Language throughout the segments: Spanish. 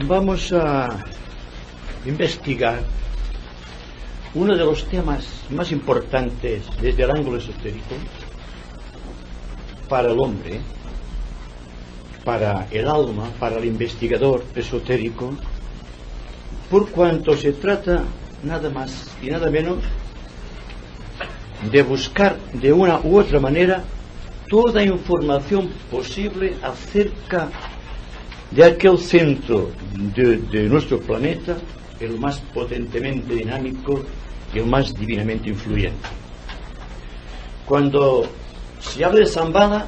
vamos a investigar uno de los temas más importantes desde el ángulo esotérico para el hombre, para el alma, para el investigador esotérico, por cuanto se trata nada más y nada menos de buscar de una u otra manera toda información posible acerca de aquel centro de nuestro planeta, el más potentemente dinámico y el más divinamente influyente. Cuando se habla de Shambhala,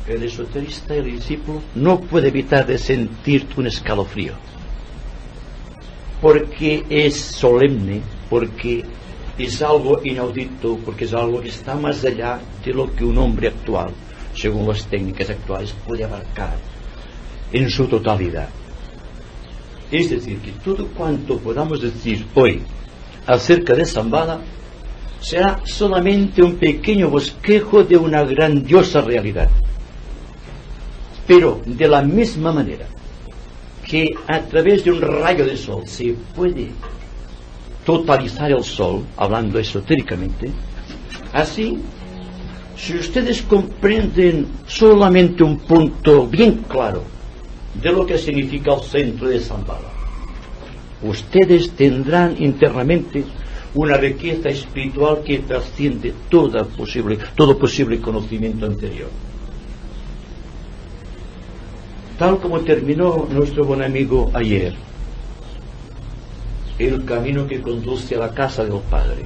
el esoterista, el discípulo, no puede evitar de sentir un escalofrío, porque es solemne, porque es algo inaudito, porque es algo que está más allá de lo que un hombre actual, según las técnicas actuales, puede abarcar en su totalidad. Es decir, que todo cuanto podamos decir hoy acerca de Shambhala será solamente un pequeño bosquejo de una grandiosa realidad. Pero de la misma manera que a través de un rayo de sol se puede totalizar el sol, hablando esotéricamente, así, si ustedes comprenden solamente un punto bien claro de lo que significa el centro de Shambhala, ustedes tendrán internamente una riqueza espiritual que trasciende todo posible conocimiento anterior. Tal como terminó nuestro buen amigo ayer, el camino que conduce a la casa del Padre,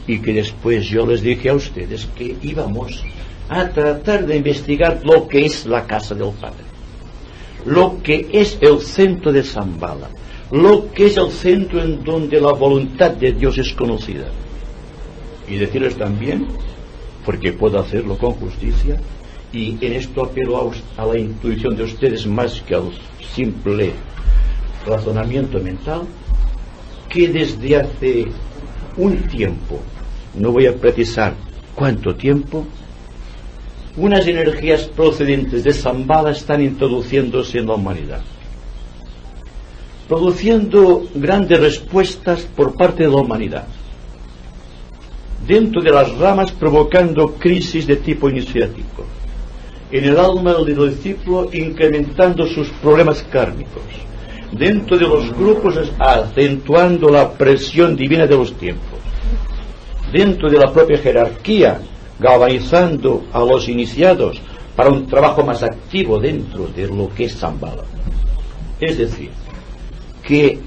y que después yo les dije a ustedes que íbamos a tratar de investigar lo que es la casa del Padre, lo que es el centro de Shambhala, lo que es el centro en donde la voluntad de Dios es conocida. Y decirles también, porque puedo hacerlo con justicia, y en esto apelo a la intuición de ustedes más que al simple razonamiento mental, que desde hace un tiempo, no voy a precisar cuánto tiempo, unas energías procedentes de Shambhala están introduciéndose en la humanidad, produciendo grandes respuestas por parte de la humanidad, dentro de las ramas provocando crisis de tipo iniciático, en el alma del discípulo incrementando sus problemas kármicos, dentro de los grupos acentuando la presión divina de los tiempos, dentro de la propia jerarquía galvanizando a los iniciados para un trabajo más activo dentro de lo que es Shambhala. Es decir, que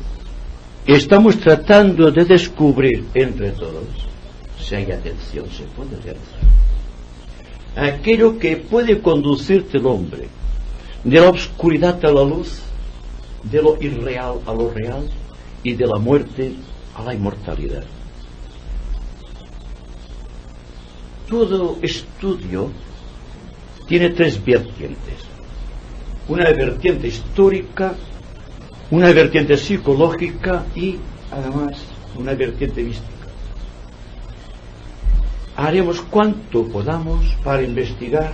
estamos tratando de descubrir entre todos, si hay atención se puede realizar, aquello que puede conducirte el hombre de la oscuridad a la luz, de lo irreal a lo real y de la muerte a la inmortalidad. Todo estudio tiene tres vertientes: una vertiente histórica, una vertiente psicológica y además una vertiente mística. Haremos cuanto podamos para investigar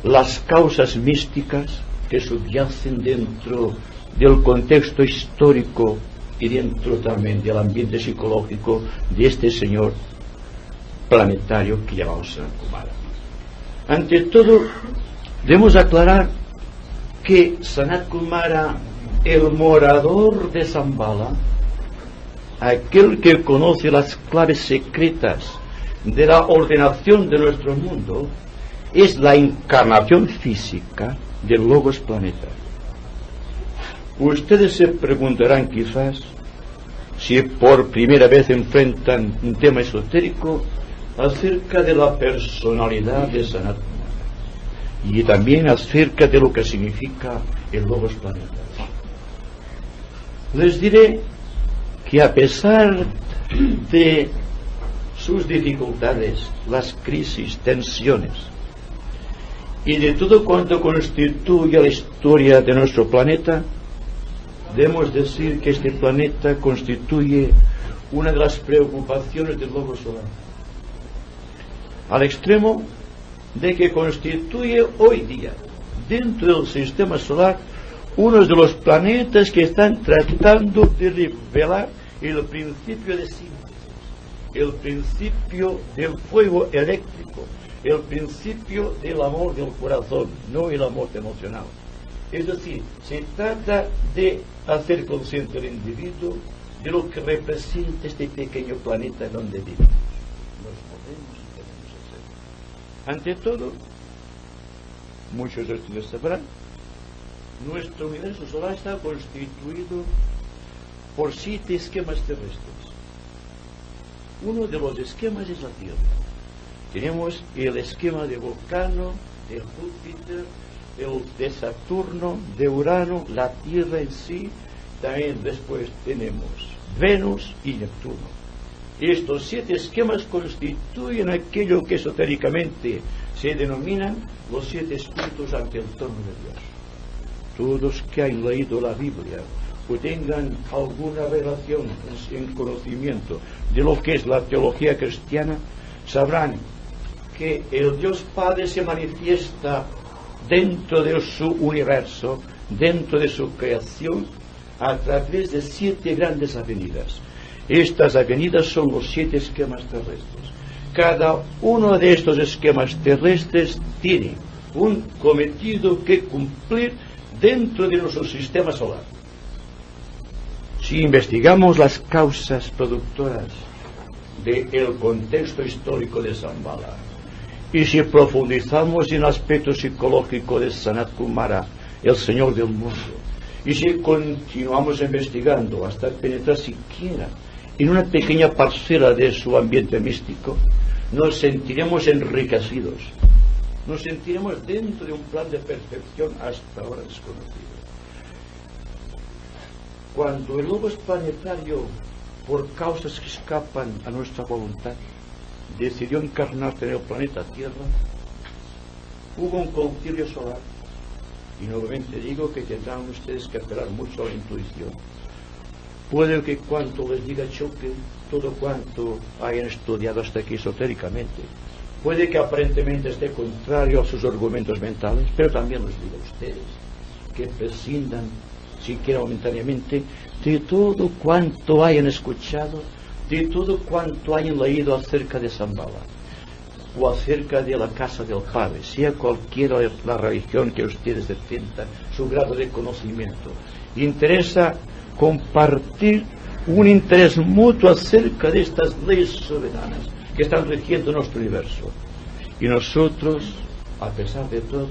las causas místicas que subyacen dentro del contexto histórico y dentro también del ambiente psicológico de este señor planetario que llamamos Sanat Kumara. Ante todo, debemos aclarar que Sanat Kumara, el morador de Shambhala, aquel que conoce las claves secretas de la ordenación de nuestro mundo, es la encarnación física del Logos planetario. Ustedes se preguntarán quizás si por primera vez enfrentan un tema esotérico acerca de la personalidad de Sanat Kumara y también acerca de lo que significa el Logos planetario. Les diré que a pesar de sus dificultades, las crisis, tensiones y de todo cuanto constituye la historia de nuestro planeta, debemos decir que este planeta constituye una de las preocupaciones del globo solar, al extremo de que constituye hoy día, dentro del sistema solar, uno de los planetas que están tratando de revelar el principio de síntesis, el principio del fuego eléctrico, el principio del amor del corazón, no el amor emocional. Es decir, se trata de hacer consciente al individuo de lo que representa este pequeño planeta donde vivimos. Nos movemos y podemos hacer. Ante todo, muchos de ustedes sabrán, nuestro universo solar está constituido por 7 esquemas terrestres. Uno de los esquemas es la Tierra. Tenemos el esquema de Vulcano, de Júpiter, el de Saturno, de Urano, la Tierra en sí. También después tenemos Venus y Neptuno. Estos 7 esquemas constituyen aquello que esotéricamente se denominan los 7 espíritus ante el trono de Dios. Todos que han leído la Biblia o tengan alguna relación en conocimiento de lo que es la teología cristiana, sabrán que el Dios Padre se manifiesta dentro de su universo, dentro de su creación, a través de 7 grandes avenidas. Estas avenidas son los 7 esquemas terrestres. Cada uno de estos esquemas terrestres tiene un cometido que cumplir dentro de nuestro sistema solar. Si investigamos las causas productoras del contexto histórico de Shambhala, y si profundizamos en el aspecto psicológico de Sanat Kumara, el Señor del mundo, y si continuamos investigando hasta penetrar siquiera en una pequeña parcela de su ambiente místico, nos sentiremos enriquecidos, nos sentiremos dentro de un plan de perfección hasta ahora desconocido. Cuando el logos planetario, por causas que escapan a nuestra voluntad, decidió encarnarse en el planeta Tierra, hubo un concilio solar. Y nuevamente digo que tendrán ustedes que apelar mucho a la intuición. Puede que cuanto les diga choque todo cuanto hayan estudiado hasta aquí esotéricamente. Puede que aparentemente esté contrario a sus argumentos mentales, pero también les digo a ustedes que prescindan, siquiera momentáneamente, de todo cuanto hayan escuchado, de todo cuanto hayan leído acerca de Shambhala o acerca de la casa del Padre, sea cualquiera la religión que ustedes defiendan, su grado de conocimiento. Interesa compartir un interés mutuo acerca de estas leyes soberanas que están rigiendo nuestro universo. Y nosotros, a pesar de todo,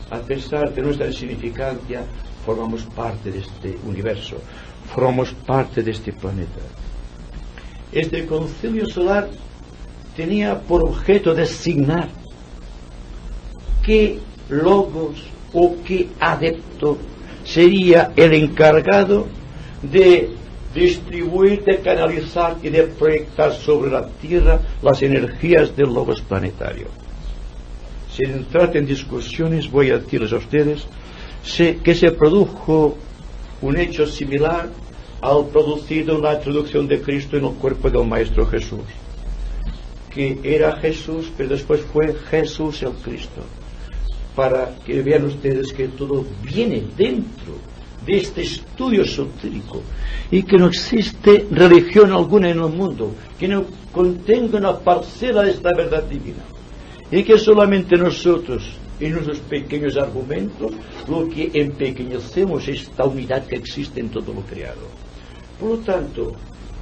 a pesar de nuestra insignificancia, formamos parte de este universo, formamos parte de este planeta. Este concilio solar tenía por objeto designar qué logos o qué adepto sería el encargado de distribuir, de canalizar y de proyectar sobre la Tierra las energías del logos planetario. Sin entrar en discusiones, voy a decirles a ustedes que se produjo un hecho similar al producido en la introducción de Cristo en el cuerpo del Maestro Jesús, que era Jesús, pero después fue Jesús el Cristo, para que vean ustedes que todo viene dentro de este estudio esotérico y que no existe religión alguna en el mundo que no contenga una parcela de esta verdad divina, y que solamente nosotros, en nuestros pequeños argumentos, lo que empequeñecemos es esta unidad que existe en todo lo creado. Por lo tanto,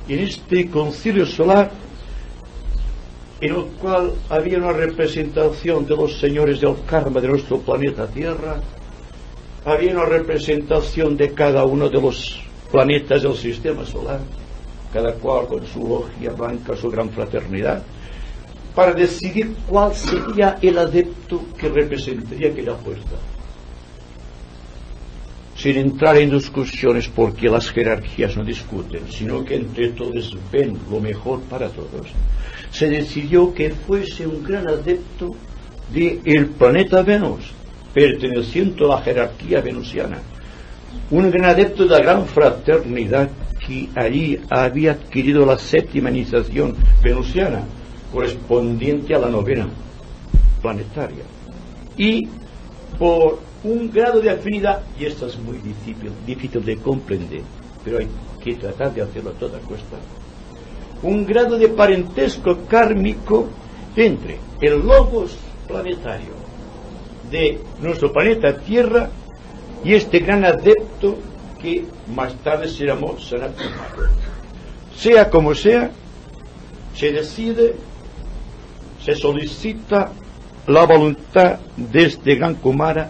en este concilio solar, en el cual había una representación de los señores del karma de nuestro planeta Tierra, había una representación de cada uno de los planetas del sistema solar, cada cual con su logia blanca, su gran fraternidad, para decidir cuál sería el adepto que representaría aquella fuerza. Sin entrar en discusiones, porque las jerarquías no discuten, sino que entre todos ven lo mejor para todos, se decidió que fuese un gran adepto del planeta Venus, perteneciente a la jerarquía venusiana, un gran adepto de la gran fraternidad que allí había adquirido la 7ª iniciación venusiana, correspondiente a la 9ª planetaria, y por un grado de afinidad, y esto es muy difícil de comprender, pero hay que tratar de hacerlo a toda costa, un grado de parentesco kármico entre el logos planetario de nuestro planeta Tierra y este gran adepto que más tarde se llamó Sanat Kumara. Sea como sea, se decide, se solicita la voluntad de este gran Kumara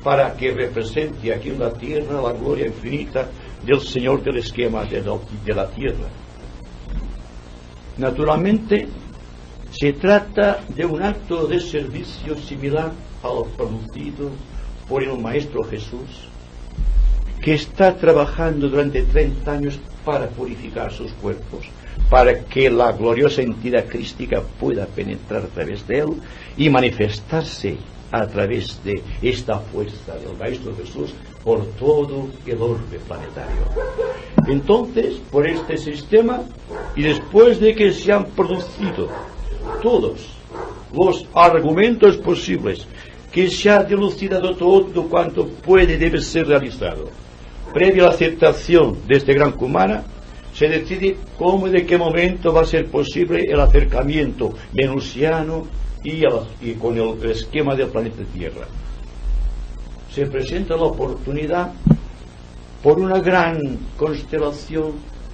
para que represente aquí en la Tierra la gloria infinita del Señor del esquema de la Tierra. Naturalmente, se trata de un acto de servicio similar a lo producido por el Maestro Jesús, que está trabajando durante 30 años para purificar sus cuerpos, para que la gloriosa entidad crística pueda penetrar a través de él y manifestarse a través de esta fuerza del Maestro Jesús por todo el orbe planetario. Entonces, por este sistema, y después de que se han producido todos los argumentos posibles, que se ha dilucidado todo cuanto puede y debe ser realizado, previa a la aceptación de este gran Kumara, se decide cómo y de qué momento va a ser posible el acercamiento venusiano y con el esquema del planeta Tierra. Se presenta la oportunidad por una gran constelación,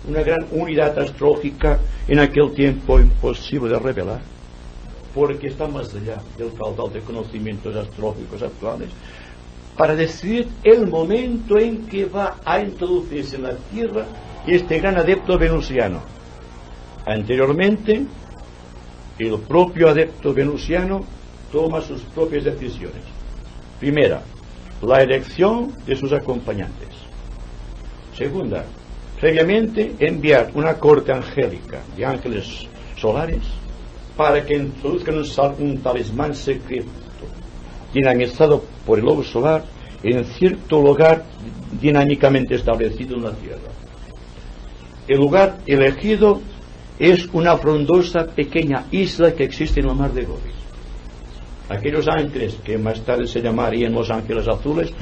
una gran unidad astrológica en aquel tiempo imposible de revelar, porque está más allá del caudal de conocimientos astrológicos actuales, para decidir el momento en que va a introducirse en la Tierra este gran adepto venusiano. Anteriormente, el propio adepto venusiano toma sus propias decisiones. Primera, la elección de sus acompañantes. Segunda, previamente enviar una corte angélica de ángeles solares para que introduzcan un talismán secreto dinamizado por el lobo solar en cierto lugar dinámicamente establecido en la Tierra. El lugar elegido es una frondosa pequeña isla que existe en el mar de Gobi. Aquellos ángeles que más tarde se llamarían los ángeles azules,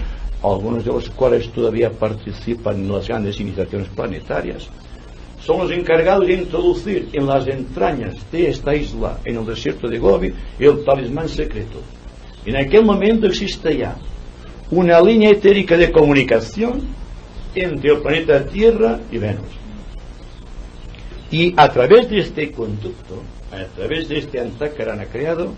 algunos de los cuales todavía participan en las grandes iniciaciones planetarias, son los encargados de introducir en las entrañas de esta isla, en el desierto de Gobi, el talismán secreto. En aquel momento existe ya una línea etérica de comunicación entre el planeta Tierra y Venus. Y a través de este conducto, a través de este Antakarana creado,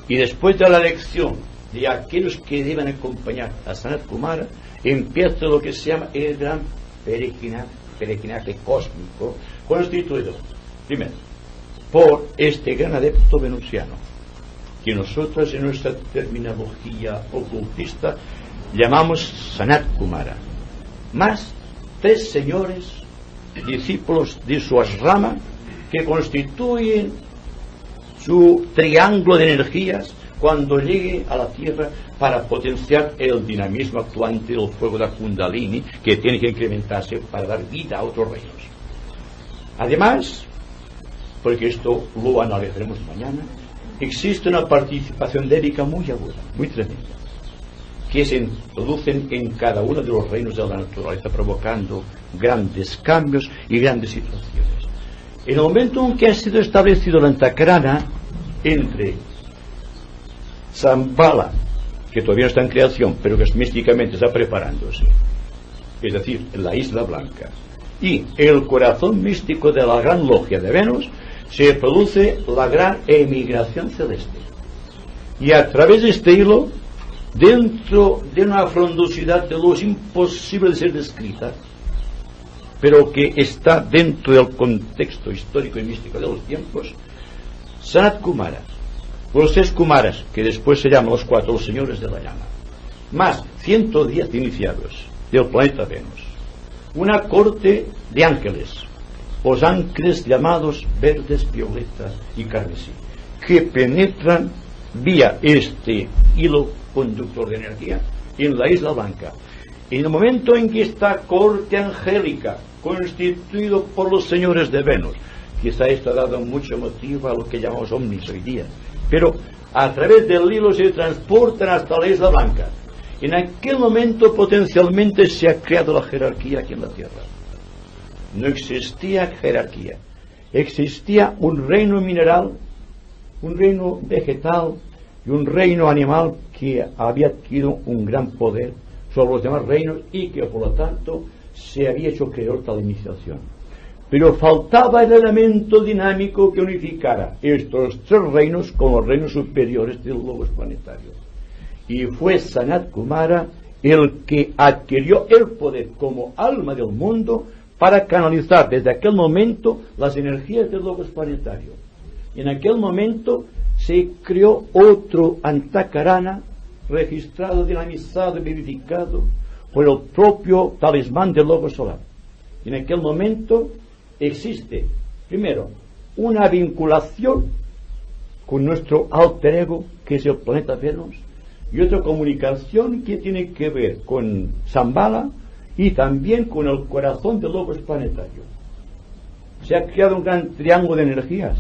y después de la elección de aquellos que deben acompañar a Sanat Kumara, empieza lo que se llama el gran peregrinaje cósmico, constituido, primero, por este gran adepto venusiano, que nosotros en nuestra terminología ocultista llamamos Sanat Kumara, más 3 señores discípulos de su asrama que constituyen su triángulo de energías cuando llegue a la Tierra para potenciar el dinamismo actuante del fuego de la Kundalini, que tiene que incrementarse para dar vida a otros reinos. Además, porque esto lo analizaremos mañana, existe una participación débica muy aguda, muy tremenda, que se introducen en cada uno de los reinos de la naturaleza, provocando grandes cambios y grandes situaciones. En el momento en que ha sido establecido la Antakarana entre Shambhala, que todavía no está en creación, pero que místicamente está preparándose, es decir, la Isla Blanca, y el corazón místico de la gran logia de Venus, se produce la gran emigración celeste. Y a través de este hilo, dentro de una frondosidad de luz imposible de ser descrita, pero que está dentro del contexto histórico y místico de los tiempos, Sanat Kumara, los 6 Kumaras, que después se llaman los 4 los señores de la llama, más 110 iniciados del planeta Venus, una corte de ángeles, los ángeles llamados verdes, violeta y carmesí, que penetran vía este hilo conductor de energía en la Isla Blanca. En el momento en que esta corte angélica, constituido por los señores de Venus, quizá esto ha dado mucho motivo a lo que llamamos ovnis hoy día, pero a través del hilo se transportan hasta la Isla Blanca. En aquel momento potencialmente se ha creado la jerarquía aquí en la Tierra. No existía jerarquía. Existía un reino mineral, un reino vegetal y un reino animal que había adquirido un gran poder sobre los demás reinos y que por lo tanto se había hecho creador tal iniciación. Pero faltaba el elemento dinámico que unificara estos tres reinos con los reinos superiores del logos planetario. Y fue Sanat Kumara el que adquirió el poder como alma del mundo para canalizar desde aquel momento las energías del logos planetario. Y en aquel momento se creó otro Antakarana, registrado, dinamizado y verificado por el propio talismán del logos solar. Y en aquel momento existe, primero, una vinculación con nuestro alter ego, que es el planeta Venus, y otra comunicación que tiene que ver con Shambhala y también con el corazón del logos planetario. Se ha creado un gran triángulo de energías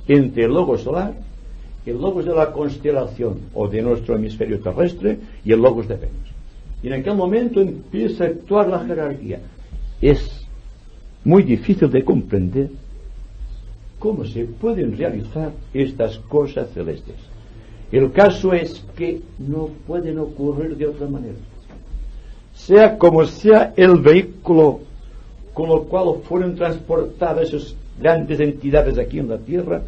entre el logos solar, el logos de la constelación o de nuestro hemisferio terrestre y el logos de Venus. Y en aquel momento empieza a actuar la jerarquía. Es muy difícil de comprender cómo se pueden realizar estas cosas celestes. El caso es que no pueden ocurrir de otra manera. Sea como sea el vehículo con lo cual fueron transportadas esas grandes entidades aquí en la Tierra,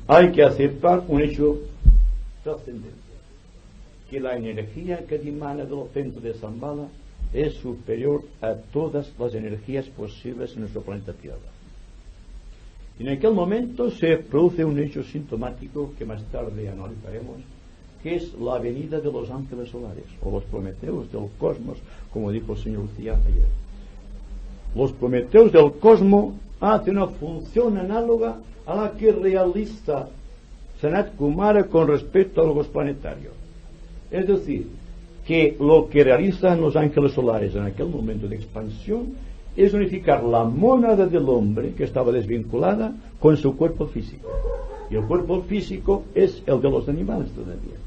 hay que aceptar un hecho trascendente, que la energía que dimana del centro de Shambhala es superior a todas las energías posibles en nuestro planeta Tierra. En aquel momento se produce un hecho sintomático que más tarde analizaremos, que es la venida de los ángeles solares, o los prometeos del cosmos, como dijo el señor Lucía ayer. Los prometeos del cosmos hacen una función análoga a la que realiza Sanat Kumara con respecto a los planetarios. Es decir, que lo que realizan los ángeles solares en aquel momento de expansión es unificar la mónada del hombre, que estaba desvinculada, con su cuerpo físico. Y el cuerpo físico es el de los animales todavía.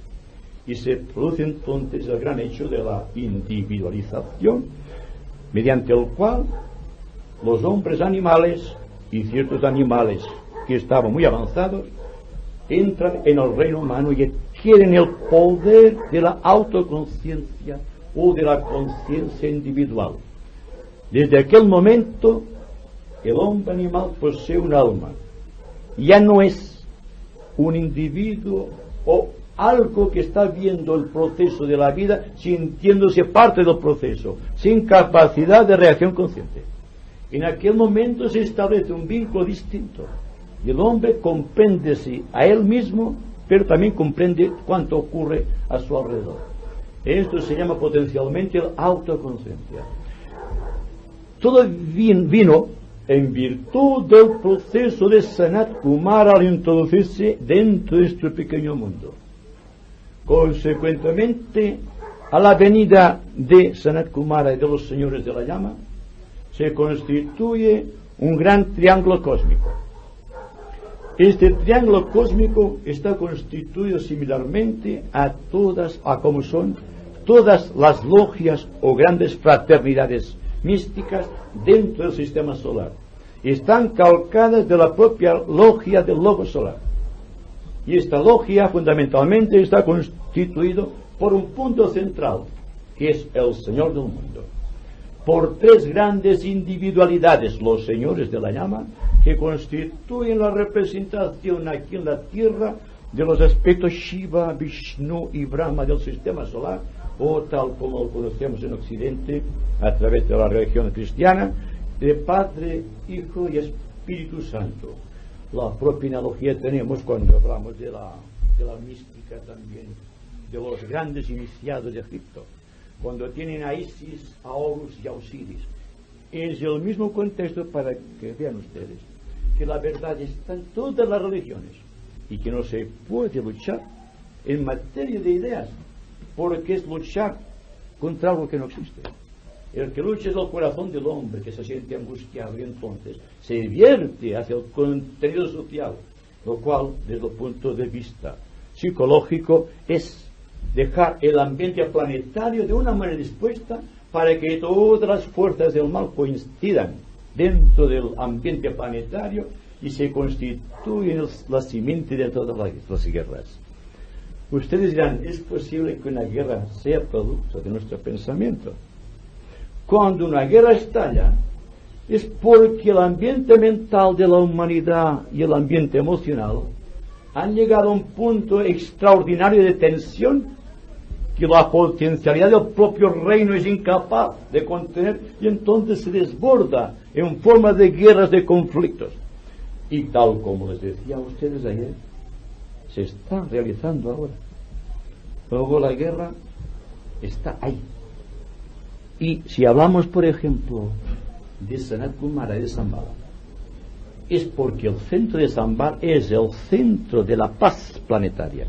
Y se produce entonces el gran hecho de la individualización, mediante el cual los hombres animales y ciertos animales que estaban muy avanzados entran en el reino humano y adquieren el poder de la autoconciencia o de la conciencia individual. Desde aquel momento el hombre animal posee un alma, ya no es un individuo o algo que está viendo el proceso de la vida sintiéndose parte del proceso, sin capacidad de reacción consciente. En aquel momento se establece un vínculo distinto y el hombre comprende a él mismo, pero también comprende cuánto ocurre a su alrededor. Esto se llama potencialmente la autoconciencia. Todo vino en virtud del proceso de Sanat Kumara al introducirse dentro de este pequeño mundo. Consecuentemente, a la venida de Sanat Kumara y de los señores de la llama, se constituye un gran triángulo cósmico. Este triángulo cósmico está constituido similarmente a como son todas las logias o grandes fraternidades místicas dentro del sistema solar. Están calcadas de la propia logia del logo solar. Y esta logia fundamentalmente está constituido por un punto central, que es el Señor del mundo, por tres grandes individualidades, los señores de la llama, que constituyen la representación aquí en la Tierra de los aspectos Shiva, Vishnu y Brahma del sistema solar, o tal como lo conocemos en Occidente a través de la religión cristiana, de Padre, Hijo y Espíritu Santo. La propia analogía tenemos cuando hablamos de la mística también, de los grandes iniciados de Egipto, cuando tienen a Isis, a Horus y a Osiris. Es el mismo contexto para que vean ustedes que la verdad está en todas las religiones y que no se puede luchar en materia de ideas, porque es luchar contra algo que no existe. El que lucha es el corazón del hombre, que se siente angustiado, y entonces se vierte hacia el contenido social, lo cual, desde el punto de vista psicológico es dejar el ambiente planetario de una manera dispuesta para que todas las fuerzas del mal coincidan dentro del ambiente planetario y se constituyen la simiente de todas las guerras. Ustedes dirán, ¿es posible que una guerra sea producto de nuestro pensamiento? Cuando una guerra estalla, es porque el ambiente mental de la humanidad y el ambiente emocional han llegado a un punto extraordinario de tensión que la potencialidad del propio reino es incapaz de contener, y entonces se desborda en forma de guerras, de conflictos. Y tal como les decía a ustedes ayer, se está realizando ahora. Luego la guerra está ahí. Y si hablamos, por ejemplo, de Sanat Kumara y de Shambhala, es porque el centro de Shambhala es el centro de la paz planetaria.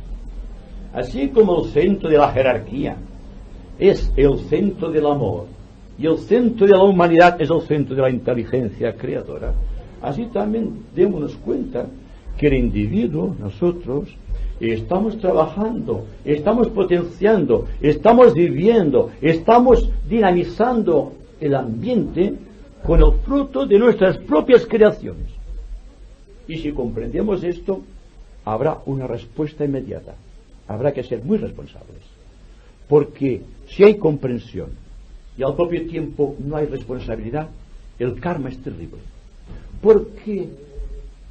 Así como el centro de la jerarquía es el centro del amor y el centro de la humanidad es el centro de la inteligencia creadora, así también démonos cuenta que el individuo, nosotros, estamos trabajando, estamos potenciando, estamos viviendo, estamos dinamizando el ambiente con el fruto de nuestras propias creaciones. Y si comprendemos esto, habrá una respuesta inmediata. Habrá que ser muy responsables. Porque si hay comprensión y al propio tiempo no hay responsabilidad, el karma es terrible. Porque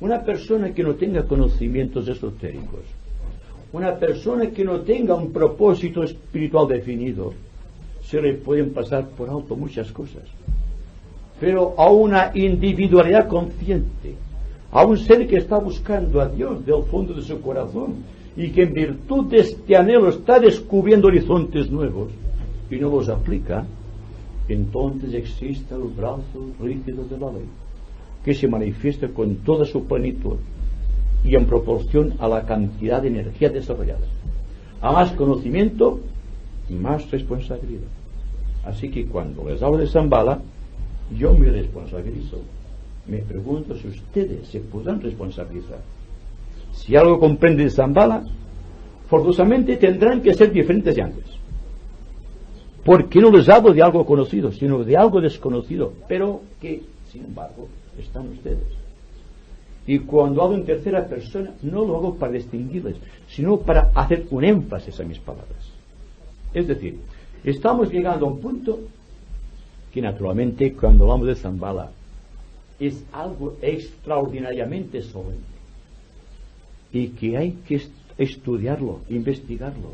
una persona que no tenga conocimientos esotéricos, una persona que no tenga un propósito espiritual definido, se le pueden pasar por alto muchas cosas. Pero a una individualidad consciente, a un ser que está buscando a Dios del fondo de su corazón y que en virtud de este anhelo está descubriendo horizontes nuevos y no los aplica, entonces existe el brazo rígido de la ley, que se manifiesta con toda su plenitud y en proporción a la cantidad de energía desarrollada. A más conocimiento, más responsabilidad. Así que cuando les hablo de Shambhala, yo me responsabilizo. Me pregunto si ustedes se podrán responsabilizar. Si algo comprenden de Shambhala, forzosamente tendrán que ser diferentes de antes. Porque no les hablo de algo conocido, sino de algo desconocido, pero que, sin embargo, están ustedes. Y cuando hablo en tercera persona, no lo hago para distinguirles, sino para hacer un énfasis a mis palabras. Es decir, estamos llegando a un punto que naturalmente cuando hablamos de Shambhala es algo extraordinariamente solemne y que hay que estudiarlo, investigarlo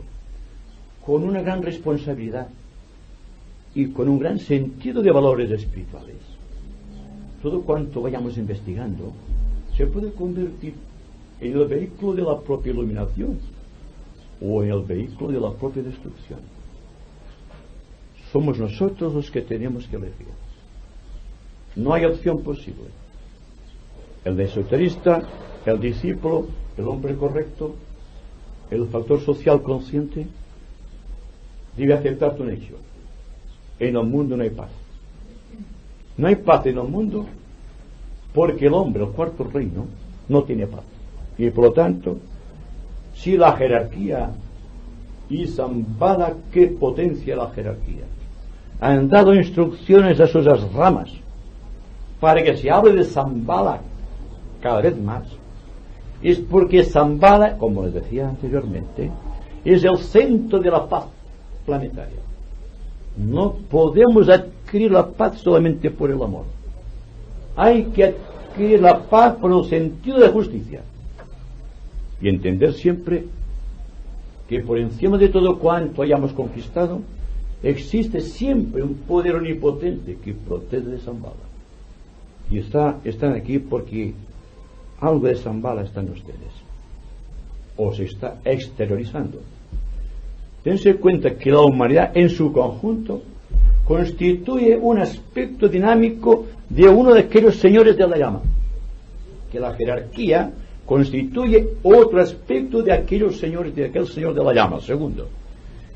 con una gran responsabilidad y con un gran sentido de valores espirituales. Todo cuanto vayamos investigando se puede convertir en el vehículo de la propia iluminación o en el vehículo de la propia destrucción. Somos nosotros los que tenemos que elegir. No hay opción posible. El esoterista, el discípulo, el hombre correcto, el factor social consciente, debe aceptar un hecho. En el mundo no hay paz. No hay paz en el mundo porque el hombre, el cuarto reino, no tiene paz. Y por lo tanto, si la jerarquía y Shambhala, que potencia la jerarquía, han dado instrucciones a sus ramas para que se hable de Shambhala cada vez más, es porque Shambhala, como les decía anteriormente, es el centro de la paz planetaria. No podemos adquirir la paz solamente por el amor. Hay que adquirir la paz por el sentido de justicia y entender siempre que por encima de todo cuanto hayamos conquistado existe siempre un poder omnipotente que protege de Shambhala. Y están aquí porque algo de Shambhala está en ustedes o se está exteriorizando. Dense cuenta que la humanidad en su conjunto constituye un aspecto dinámico de uno de aquellos señores de la llama, que la jerarquía constituye otro aspecto de aquellos señores, de aquel señor de la llama, segundo,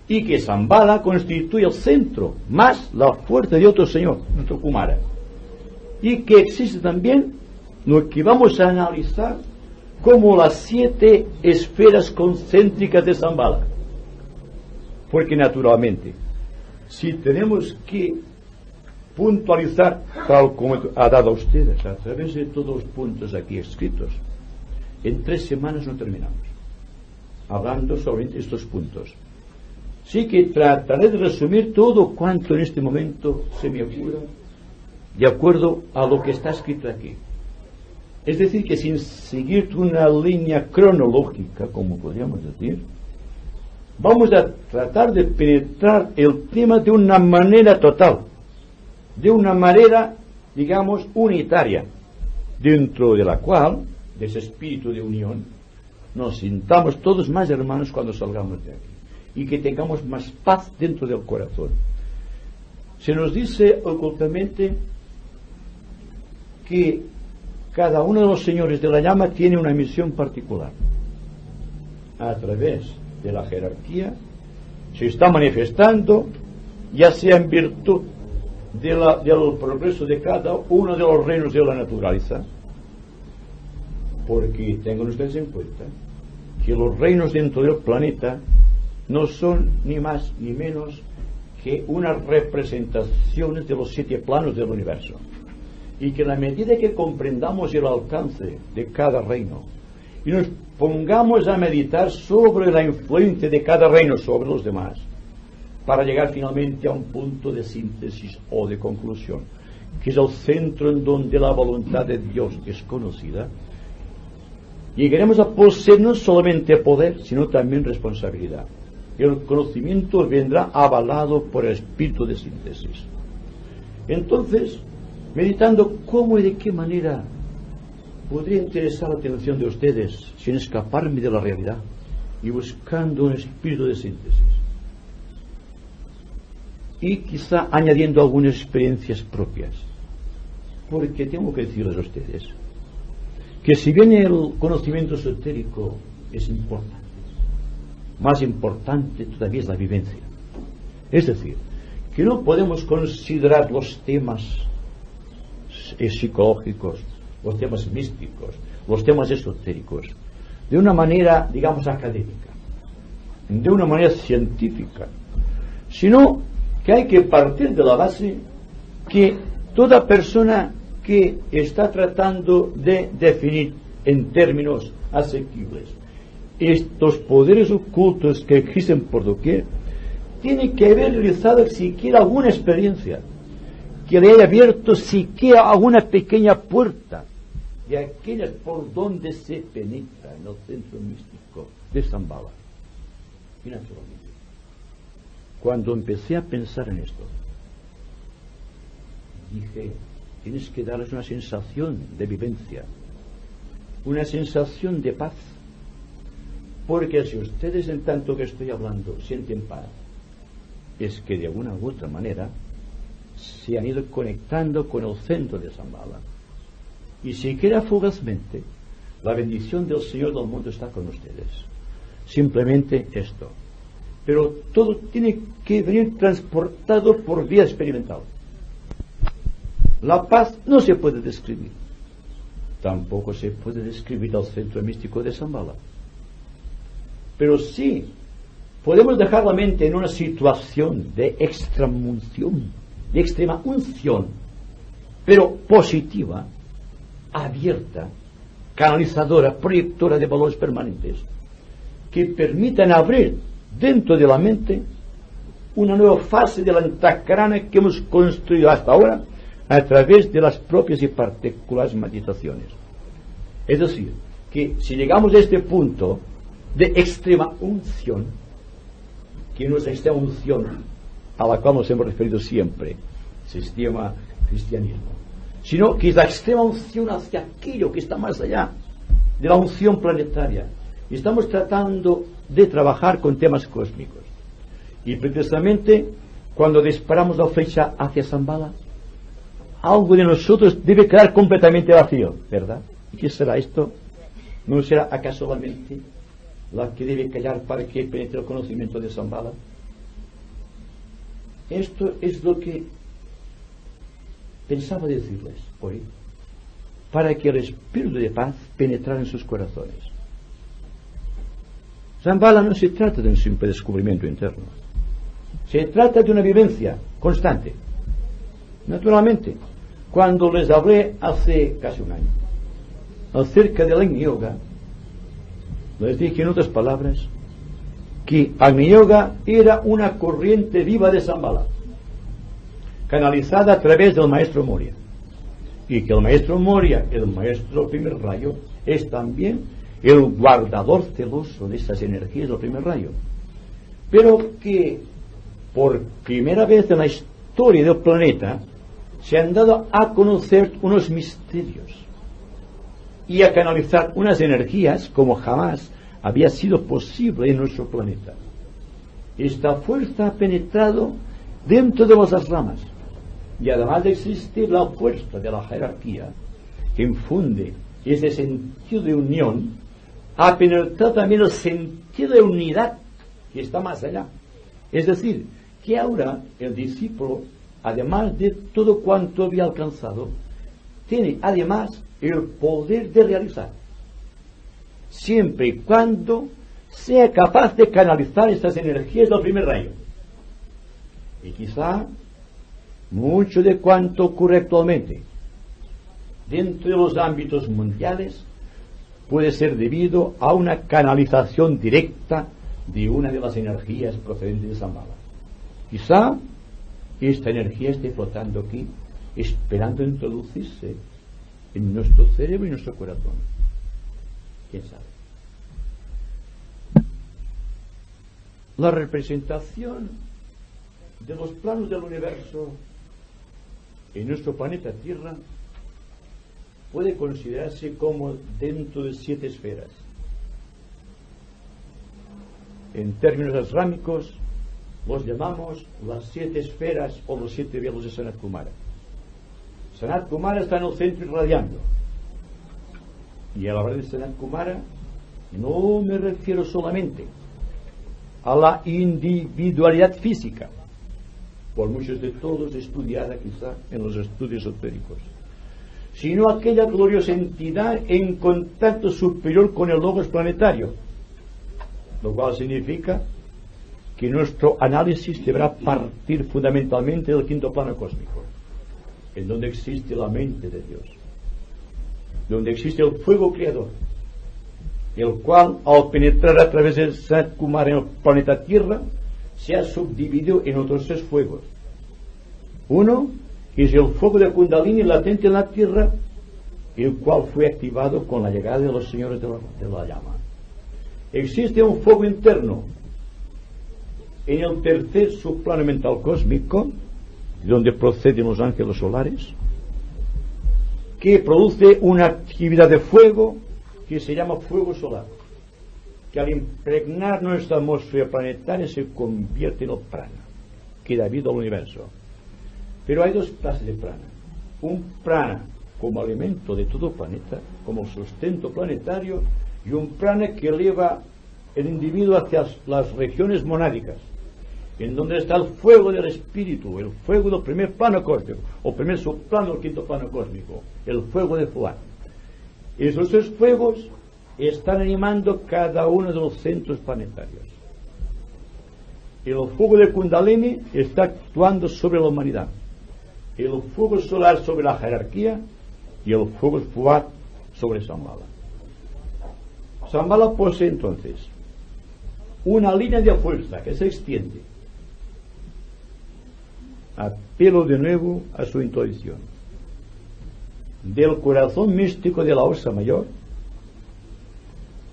y que Shambhala constituye el centro más la fuerza de otro señor, nuestro Kumara, y que existe también lo que vamos a analizar como las 7 esferas concéntricas de Shambhala. Porque naturalmente, si tenemos que puntualizar, tal como ha dado a ustedes, a través de todos los puntos aquí escritos, en 3 semanas no terminamos, hablando sobre estos puntos. Sí que trataré de resumir todo cuanto en este momento se me ocurra, de acuerdo a lo que está escrito aquí. Es decir, que sin seguir una línea cronológica, como podríamos decir, vamos a tratar de penetrar el tema de una manera total, de una manera, digamos, unitaria, dentro de la cual, de ese espíritu de unión, nos sintamos todos más hermanos cuando salgamos de aquí, y que tengamos más paz dentro del corazón. Se nos dice ocultamente que cada uno de los señores de la llama tiene una misión particular. A través de la jerarquía se está manifestando, ya sea en virtud del progreso de cada uno de los reinos de la naturaleza, porque tengan ustedes en cuenta que los reinos dentro del planeta no son ni más ni menos que unas representaciones de los 7 planos del universo, y que a la medida que comprendamos el alcance de cada reino y nos pongamos a meditar sobre la influencia de cada reino sobre los demás, para llegar finalmente a un punto de síntesis o de conclusión, que es el centro en donde la voluntad de Dios es conocida, llegaremos a poseer no solamente poder, sino también responsabilidad. El conocimiento vendrá avalado por el espíritu de síntesis. Entonces, meditando cómo y de qué manera podría interesar la atención de ustedes sin escaparme de la realidad y buscando un espíritu de síntesis, y quizá añadiendo algunas experiencias propias, porque tengo que decirles a ustedes que si bien el conocimiento esotérico es importante, más importante todavía es la vivencia. Es decir, que no podemos considerar los temas psicológicos, los temas místicos, los temas esotéricos de una manera, digamos, académica, de una manera científica, sino que hay que partir de la base que toda persona que está tratando de definir en términos asequibles estos poderes ocultos que existen por doquier, tiene que haber realizado siquiera alguna experiencia que le haya abierto siquiera alguna pequeña puerta de aquellas por donde se penetra en el centro místico de Shambhala. Y naturalmente, cuando empecé a pensar en esto, dije, tienes que darles una sensación de vivencia, una sensación de paz, porque si ustedes, en tanto que estoy hablando, sienten paz, es que de alguna u otra manera se han ido conectando con el centro de Shambhala, y siquiera fugazmente la bendición del Señor del mundo está con ustedes. Simplemente esto, pero todo tiene que venir transportado por vía experimental. La paz no se puede describir, tampoco se puede describir al centro místico de Shambhala, pero sí podemos dejar la mente en una situación de extramunción, de extrema unción, pero positiva, abierta, canalizadora, proyectora de valores permanentes, que permitan abrir dentro de la mente una nueva fase de la antacarana que hemos construido hasta ahora a través de las propias y particulares meditaciones. Es decir, que si llegamos a este punto de extrema unción, que no es esta unción a la cual nos hemos referido siempre, sistema cristianismo, sino que es la extrema unción hacia aquello que está más allá de la unción planetaria. Y estamos tratando de trabajar con temas cósmicos. Y precisamente cuando disparamos la flecha hacia Shambhala, algo de nosotros debe quedar completamente vacío, ¿verdad? ¿Y qué será esto? ¿No será acaso la mente la que debe callar para que penetre el conocimiento de Shambhala? Esto es lo que pensaba decirles hoy, para que el espíritu de paz penetrara en sus corazones. Shambhala no se trata de un simple descubrimiento interno, se trata de una vivencia constante. Naturalmente, cuando les hablé hace casi un año acerca del Agni Yoga, les dije en otras palabras que Agni Yoga era una corriente viva de Shambhala, canalizada a través del maestro Moria, y que el maestro Moria, el maestro primer rayo, es también el guardador celoso de esas energías del primer rayo, pero que por primera vez en la historia del planeta se han dado a conocer unos misterios y a canalizar unas energías como jamás había sido posible en nuestro planeta. Esta fuerza ha penetrado dentro de las ramas, y además de existir la fuerza de la jerarquía que infunde ese sentido de unión, ha penetrado también el sentido de unidad que está más allá. Es decir, que ahora el discípulo, además de todo cuanto había alcanzado, tiene además el poder de realizar, siempre y cuando sea capaz de canalizar estas energías del primer rayo. Y quizá mucho de cuanto ocurre actualmente dentro de los ámbitos mundiales puede ser debido a una canalización directa de una de las energías procedentes de Shambhala. Quizá esta energía esté flotando aquí, esperando introducirse en nuestro cerebro y nuestro corazón. ¿Quién sabe? La representación de los planos del universo en nuestro planeta Tierra puede considerarse como dentro de 7 esferas. En términos asrámicos los llamamos las 7 esferas o los 7 velos de Sanat Kumara. Sanat Kumara está en el centro irradiando, y al hablar de Sanat Kumara no me refiero solamente a la individualidad física, por muchos de todos estudiada quizá en los estudios esotéricos, sino a aquella gloriosa entidad en contacto superior con el logos planetario, lo cual significa que nuestro análisis deberá partir fundamentalmente del 5º plano cósmico, en donde existe la mente de Dios, donde existe el fuego creador, el cual, al penetrar a través del Sanat Kumara en el planeta Tierra, se ha subdividido en otros 3 fuegos. Uno es el fuego de Kundalini latente en la Tierra, el cual fue activado con la llegada de los señores de la llama. Existe un fuego interno en el 3er subplano mental cósmico, de donde proceden los ángeles solares, que produce una actividad de fuego que se llama fuego solar, que al impregnar nuestra atmósfera planetaria se convierte en el prana, que da vida al universo. Pero hay 2 clases de prana: un prana como alimento de todo planeta, como sustento planetario, y un prana que eleva el individuo hacia las regiones monádicas, en donde está el fuego del espíritu, el fuego del primer plano cósmico, o primer subplano del 5º plano cósmico, el fuego de Fuá. Esos 3 fuegos están animando cada uno de los centros planetarios. El fuego de Kundalini está actuando sobre la humanidad, el fuego solar sobre la jerarquía y el fuego Fuá sobre Shambhala. Shambhala posee entonces una línea de fuerza que se extiende. Apelo de nuevo a su intuición. Del corazón místico de la Osa Mayor,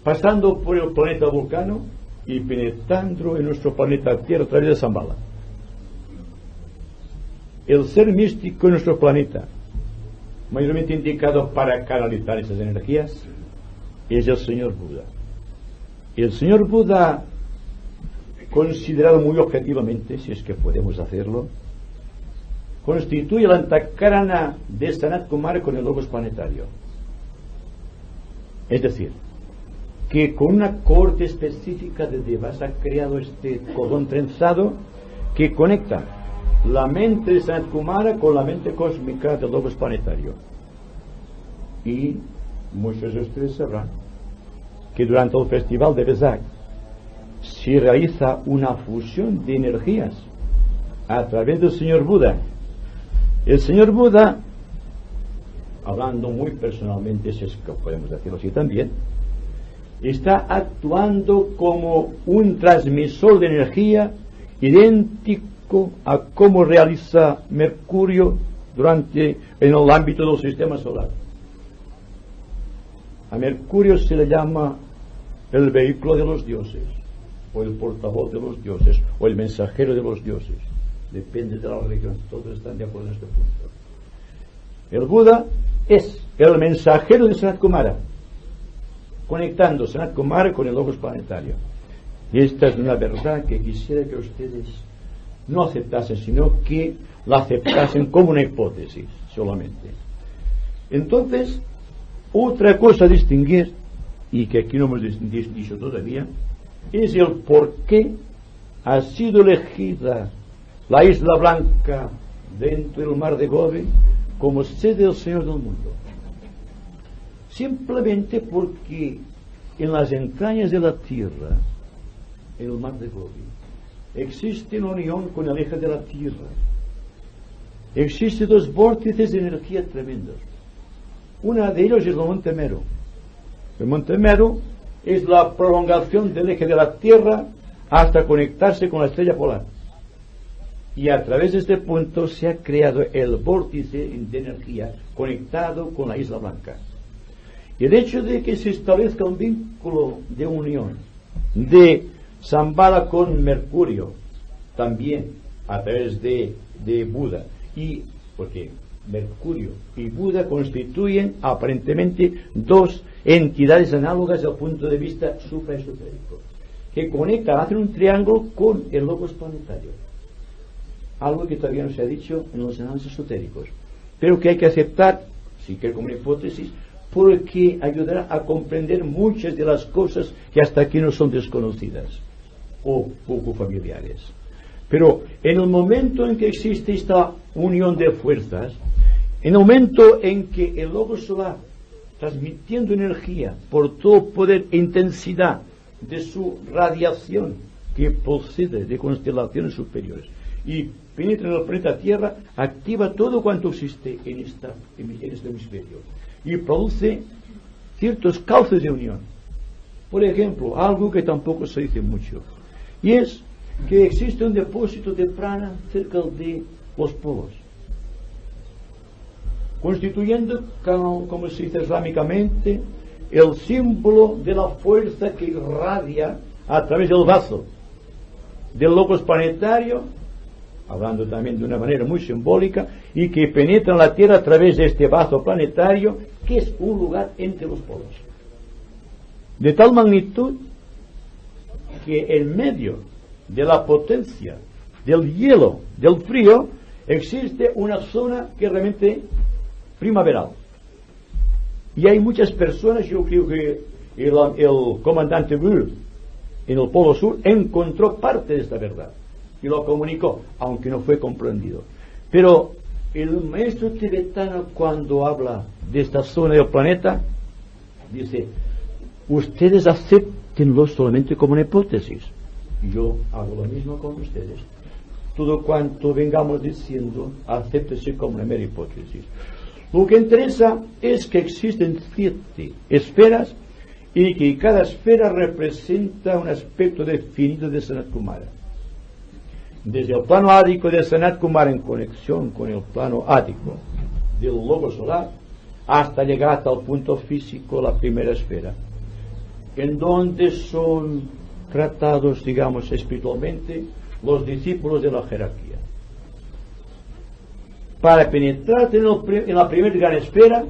pasando por el planeta Vulcano y penetrando en nuestro planeta Tierra a través de Shambhala. El ser místico en nuestro planeta, mayormente indicado para canalizar esas energías, es el Señor Buda. El Señor Buda, considerado muy objetivamente, si es que podemos hacerlo, constituye la antakarana de Sanat Kumara con el logos planetario. Es decir, que con una corte específica de Devas ha creado este cordón trenzado que conecta la mente de Sanat Kumara con la mente cósmica del logos planetario. Y muchos de ustedes sabrán que durante el festival de Vesak se realiza una fusión de energías a través del señor Buda. El señor Buda, hablando muy personalmente, si es que podemos decirlo así también, está actuando como un transmisor de energía idéntico a cómo realiza Mercurio en el ámbito del sistema solar. A Mercurio se le llama el vehículo de los dioses, o el portavoz de los dioses, o el mensajero de los dioses. Depende de la religión, todos están de acuerdo en este punto. El Buda es el mensajero de Sanat Kumara, conectando Sanat Kumara con el logos planetario. Y esta es una verdad que quisiera que ustedes no aceptasen, sino que la aceptasen como una hipótesis solamente. Entonces, otra cosa a distinguir, y que aquí no hemos dicho todavía, es el por qué ha sido elegida la Isla Blanca dentro del mar de Gobi como sede del Señor del mundo. Simplemente porque en las entrañas de la tierra, en el mar de Gobi, existe una unión con el eje de la tierra. Existen dos vórtices de energía tremendos. Una de ellos es el Monte Meru. El Monte Meru es la prolongación del eje de la tierra hasta conectarse con la estrella polar. Y a través de este punto se ha creado el vórtice de energía conectado con la Isla Blanca. Y el hecho de que se establezca un vínculo de unión de Shambhala con Mercurio, también a través de Buda, y porque Mercurio y Buda constituyen aparentemente dos entidades análogas desde el punto de vista supraesotérico, que conectan, hacen un triángulo con el logos planetario, algo que todavía no se ha dicho en los análisis esotéricos, pero que hay que aceptar, si quiere como una hipótesis, porque ayudará a comprender muchas de las cosas que hasta aquí no son desconocidas o poco familiares. Pero en el momento en que existe esta unión de fuerzas, en el momento en que el logos solar, transmitiendo energía por todo poder e intensidad de su radiación que procede de constelaciones superiores y penetra en el planeta Tierra, activa todo cuanto existe en este hemisferio y produce ciertos cauces de unión. Por ejemplo, algo que tampoco se dice mucho, y es que existe un depósito de prana cerca de los polos, constituyendo, como se dice islámicamente, el símbolo de la fuerza que irradia a través del vaso del logos planetario, hablando también de una manera muy simbólica, y que penetra en la Tierra a través de este vaso planetario, que es un lugar entre los polos, de tal magnitud que en medio de la potencia del hielo, del frío, existe una zona que es realmente primaveral. Y hay muchas personas, yo creo que el comandante Bull en el Polo Sur encontró parte de esta verdad y lo comunicó, aunque no fue comprendido. Pero el maestro tibetano, cuando habla de esta zona del planeta, dice: ustedes acéptenlo solamente como una hipótesis. Y yo hago lo mismo con ustedes. Todo cuanto vengamos diciendo, acéptese como una mera hipótesis. Lo que interesa es que existen 7 esferas y que cada esfera representa un aspecto definido de Sanat Kumara. Desde el plano ádico de Sanat Kumara en conexión con el plano ádico del logo solar, hasta llegar hasta el punto físico, la primera esfera, en donde son tratados, digamos, espiritualmente los discípulos de la jerarquía. Para penetrar en la primera gran esfera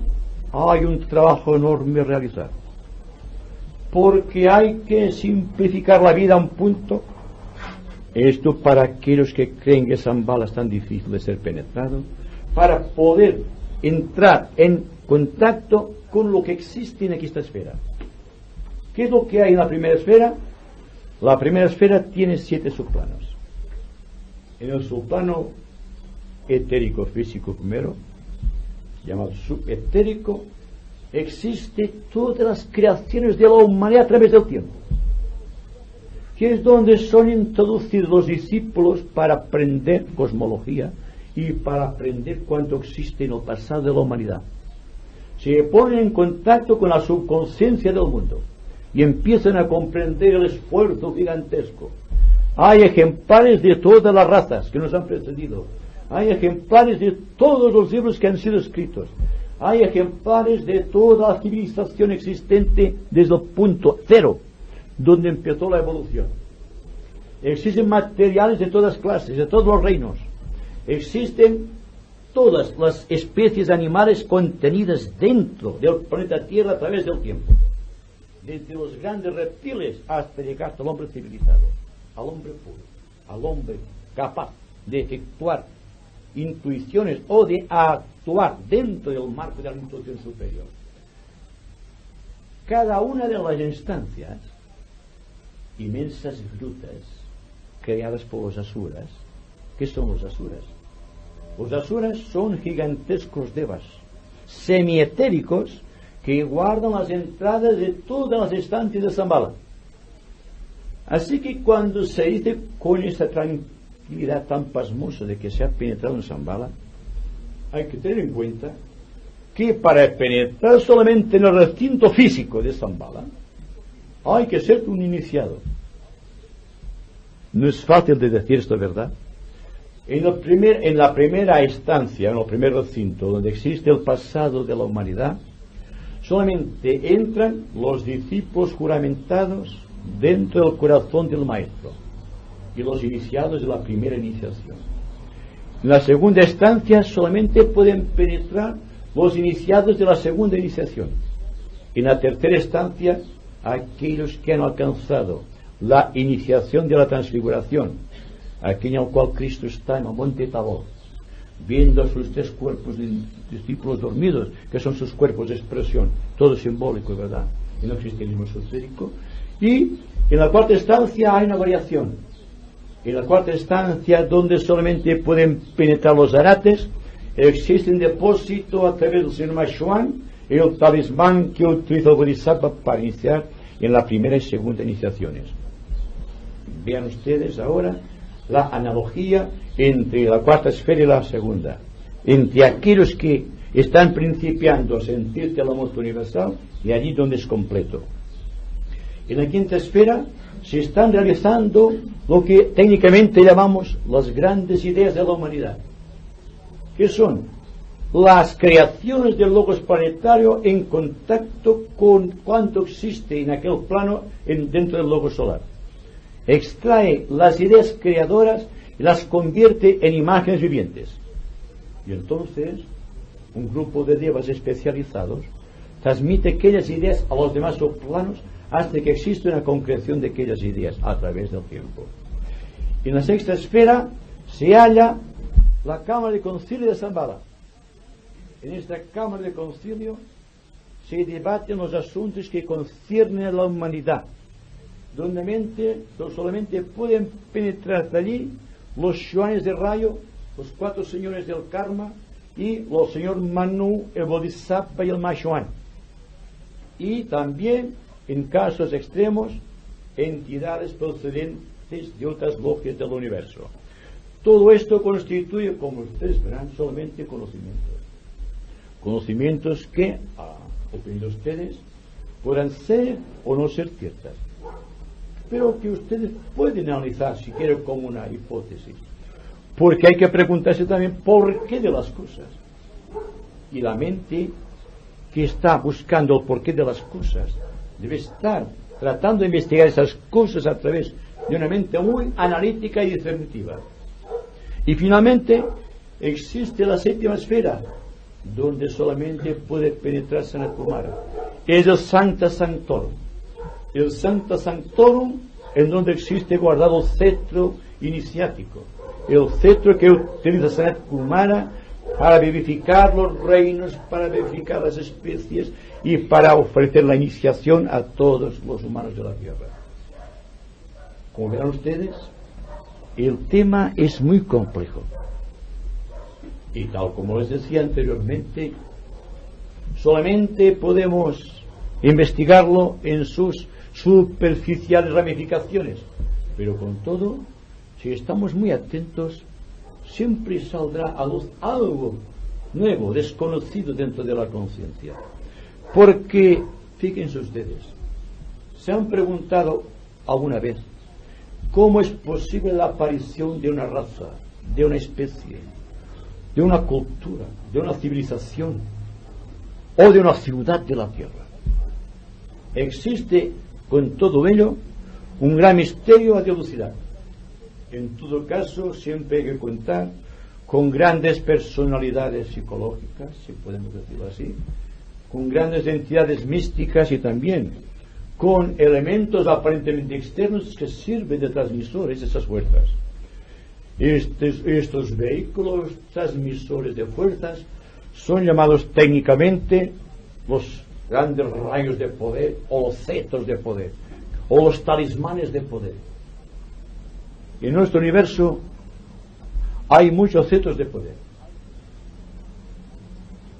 hay un trabajo enorme a realizar, porque hay que simplificar la vida a un punto. Esto para aquellos que creen que Shambhala es tan difícil de ser penetrado, para poder entrar en contacto con lo que existe en esta esfera. ¿Qué es lo que hay en la primera esfera? La primera esfera tiene 7 subplanos. En el subplano etérico físico primero, llamado subetérico, existe todas las creaciones de la humanidad a través del tiempo, que es donde son introducidos los discípulos para aprender cosmología y para aprender cuánto existe en el pasado de la humanidad. Se ponen en contacto con la subconsciencia del mundo y empiezan a comprender el esfuerzo gigantesco. Hay ejemplares de todas las razas que nos han precedido. Hay ejemplares de todos los libros que han sido escritos. Hay ejemplares de toda la civilización existente desde el punto cero, donde empezó la evolución. Existen materiales de todas clases, de todos los reinos. Existen todas las especies animales contenidas dentro del planeta Tierra a través del tiempo. Desde los grandes reptiles hasta llegar al hombre civilizado, al hombre puro, al hombre capaz de efectuar intuiciones o de actuar dentro del marco de la intuición superior. Cada una de las instancias, inmensas grutas creadas por los asuras. ¿Qué son los asuras? Los asuras son gigantescos devas semietéricos que guardan las entradas de todas las estancias de Shambhala. Así que cuando se dice con esa tranquilidad tan pasmosa de que se ha penetrado en Shambhala, hay que tener en cuenta que para penetrar solamente en el recinto físico de Shambhala hay que ser un iniciado. No es fácil de decir esto, ¿verdad? En la primera estancia, en el primer recinto donde existe el pasado de la humanidad, solamente entran los discípulos juramentados dentro del corazón del maestro y los iniciados de la primera iniciación. En la segunda estancia solamente pueden penetrar los iniciados de la segunda iniciación. En la tercera estancia, aquellos que han alcanzado la iniciación de la transfiguración, aquella en la cual Cristo está en el monte Tabor, viendo a sus tres cuerpos de discípulos dormidos, que son sus cuerpos de expresión, todo simbólico, ¿verdad?, en el cristianismo esotérico. Y en la cuarta estancia hay una variación. En la cuarta estancia, donde solamente pueden penetrar los arates, existe un depósito a través del señor Machuan, el talismán que utiliza el Bodhisattva para iniciar en la primera y segunda iniciaciones. Vean ustedes ahora la analogía entre la cuarta esfera y la segunda, entre aquellos que están principiando a sentirte el amor universal y allí donde es completo. En la quinta esfera se están realizando lo que técnicamente llamamos las grandes ideas de la humanidad, que son las creaciones del logos planetario en contacto con cuanto existe en aquel plano dentro del logos solar. Extrae las ideas creadoras y las convierte en imágenes vivientes. Y entonces un grupo de devas especializados transmite aquellas ideas a los demás subplanos hasta que existe una concreción de aquellas ideas a través del tiempo. En la sexta esfera se halla la Cámara de Concilio de Shambhala. En esta Cámara de Concilio se debaten los asuntos que conciernen a la humanidad, donde solamente pueden penetrar allí los Shuanes de rayo, los cuatro señores del karma y los señor Manu, el Bodhisattva y el Machuan. Y también, en casos extremos, entidades procedentes de otras logias del universo. Todo esto constituye, como ustedes verán, solamente conocimientos. Conocimientos que, a opinión de ustedes, podrán ser o no ser ciertas, pero que ustedes pueden analizar si quieren como una hipótesis, porque hay que preguntarse también por qué de las cosas, y la mente que está buscando el porqué de las cosas debe estar tratando de investigar esas cosas a través de una mente muy analítica y discernitiva. Y finalmente existe la séptima esfera, donde solamente puede penetrar Sanat Kumara. Es el Sancta Sanctorum. El Sancta Sanctorum, en donde existe guardado el cetro iniciático, el cetro que utiliza Sanat Kumara para vivificar los reinos, para vivificar las especies y para ofrecer la iniciación a todos los humanos de la tierra. Como verán ustedes, el tema es muy complejo y, tal como les decía anteriormente, solamente podemos investigarlo en sus superficiales ramificaciones, pero con todo, si estamos muy atentos, siempre saldrá a luz algo nuevo, desconocido dentro de la conciencia. Porque, fíjense ustedes, ¿se han preguntado alguna vez cómo es posible la aparición de una raza, de una especie, de una cultura, de una civilización o de una ciudad de la Tierra? Existe con todo ello un gran misterio a dilucidar. En todo caso, siempre hay que contar con grandes personalidades psicológicas, si podemos decirlo así, con grandes entidades místicas y también con elementos aparentemente externos que sirven de transmisores de esas fuerzas. Estos vehículos transmisores de fuerzas son llamados técnicamente los grandes rayos de poder, o los cetros de poder, o los talismanes de poder. En nuestro universo hay muchos cetros de poder.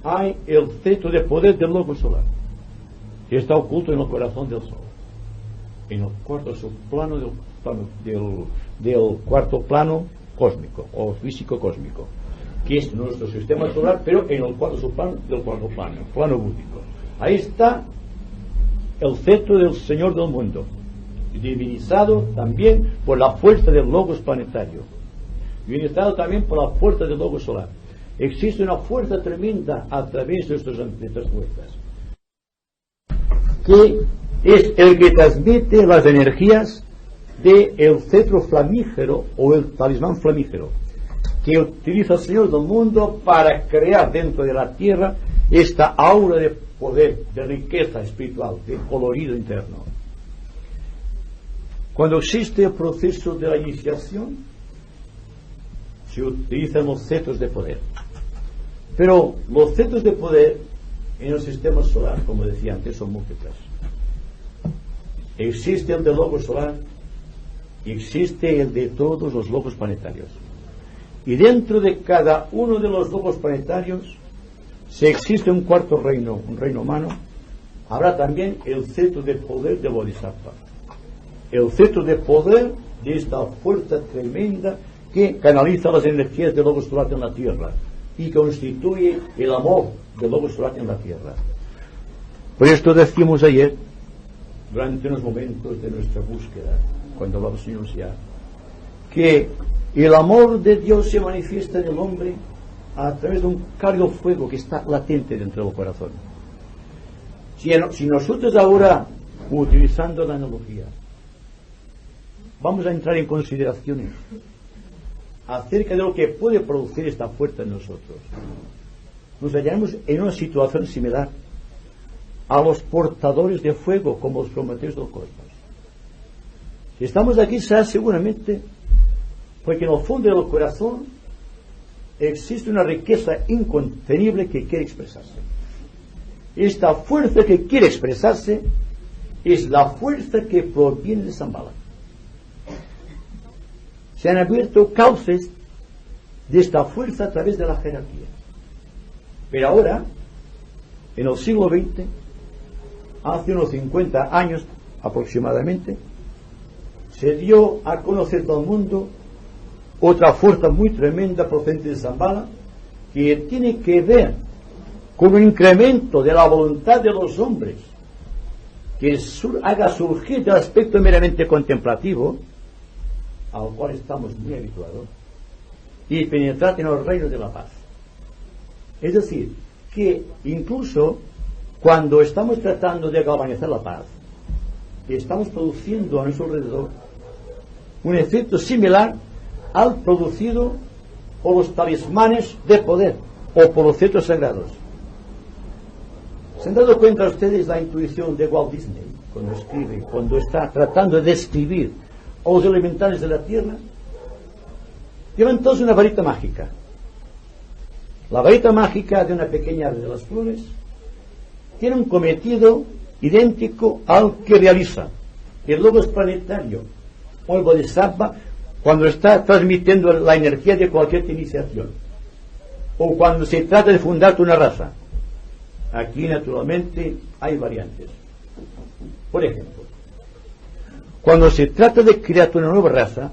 Hay el cetro de poder del Logos solar, que está oculto en el corazón del Sol, en el cuarto subplano del cuarto plano cósmico, o físico cósmico, que es nuestro sistema solar, pero en el cuarto subplano del cuarto plano, el plano búdico. Ahí está el cetro del Señor del mundo, divinizado también por la fuerza del Logos planetario, divinizado también por la fuerza del Logos solar. Existe una fuerza tremenda a través de estas fuerzas, que es el que transmite las energías del cetro flamígero o el talismán flamígero, que utiliza el Señor del mundo para crear dentro de la tierra esta aura de poder, de riqueza espiritual, de colorido interno. Cuando existe el proceso de la iniciación, se utilizan los cetros de poder. Pero los cetros de poder en el sistema solar, como decía antes, son múltiples. Existe el del Logos solar y existe el de todos los logos planetarios. Y dentro de cada uno de los logos planetarios, si existe un cuarto reino, un reino humano, habrá también el cetro de poder de Bodhisattva. El cetro de poder de esta fuerza tremenda que canaliza las energías del Logos solar en la Tierra y constituye el amor del Logos solar en la Tierra. Por esto decimos ayer, durante unos momentos de nuestra búsqueda, cuando hablamos en Anunciar, que el amor de Dios se manifiesta en el hombre a través de un cálido fuego que está latente dentro del corazón. Si nosotros ahora, utilizando la analogía, vamos a entrar en consideraciones acerca de lo que puede producir esta fuerza en nosotros, nos hallaremos en una situación similar a los portadores de fuego, como los prometeos del cosmos. Si estamos aquí, será seguramente porque en el fondo del corazón existe una riqueza incontenible que quiere expresarse. Esta fuerza que quiere expresarse es la fuerza que proviene de Shambhala. Se han abierto cauces de esta fuerza a través de la jerarquía. Pero ahora, en el siglo XX, hace unos 50 años aproximadamente, se dio a conocer todo el mundo otra fuerza muy tremenda procedente de Shambhala, que tiene que ver con un incremento de la voluntad de los hombres, que haga surgir del aspecto meramente contemplativo, al cual estamos muy habituados, y penetrar en el reino de la paz. Es decir, que incluso cuando estamos tratando de galvanizar la paz, estamos produciendo a nuestro alrededor un efecto similar al producido por los talismanes de poder o por los cetros sagrados. ¿Se han dado cuenta ustedes la intuición de Walt Disney cuando escribe, cuando está tratando de describir a los elementales de la tierra? Llevan todos una varita mágica. La varita mágica de una pequeña ave de las flores tiene un cometido idéntico al que realiza el Logos planetario o el Bodhisattva cuando está transmitiendo la energía de cualquier iniciación o cuando se trata de fundar una raza. Aquí, naturalmente, hay variantes. Por ejemplo, cuando se trata de crear una nueva raza,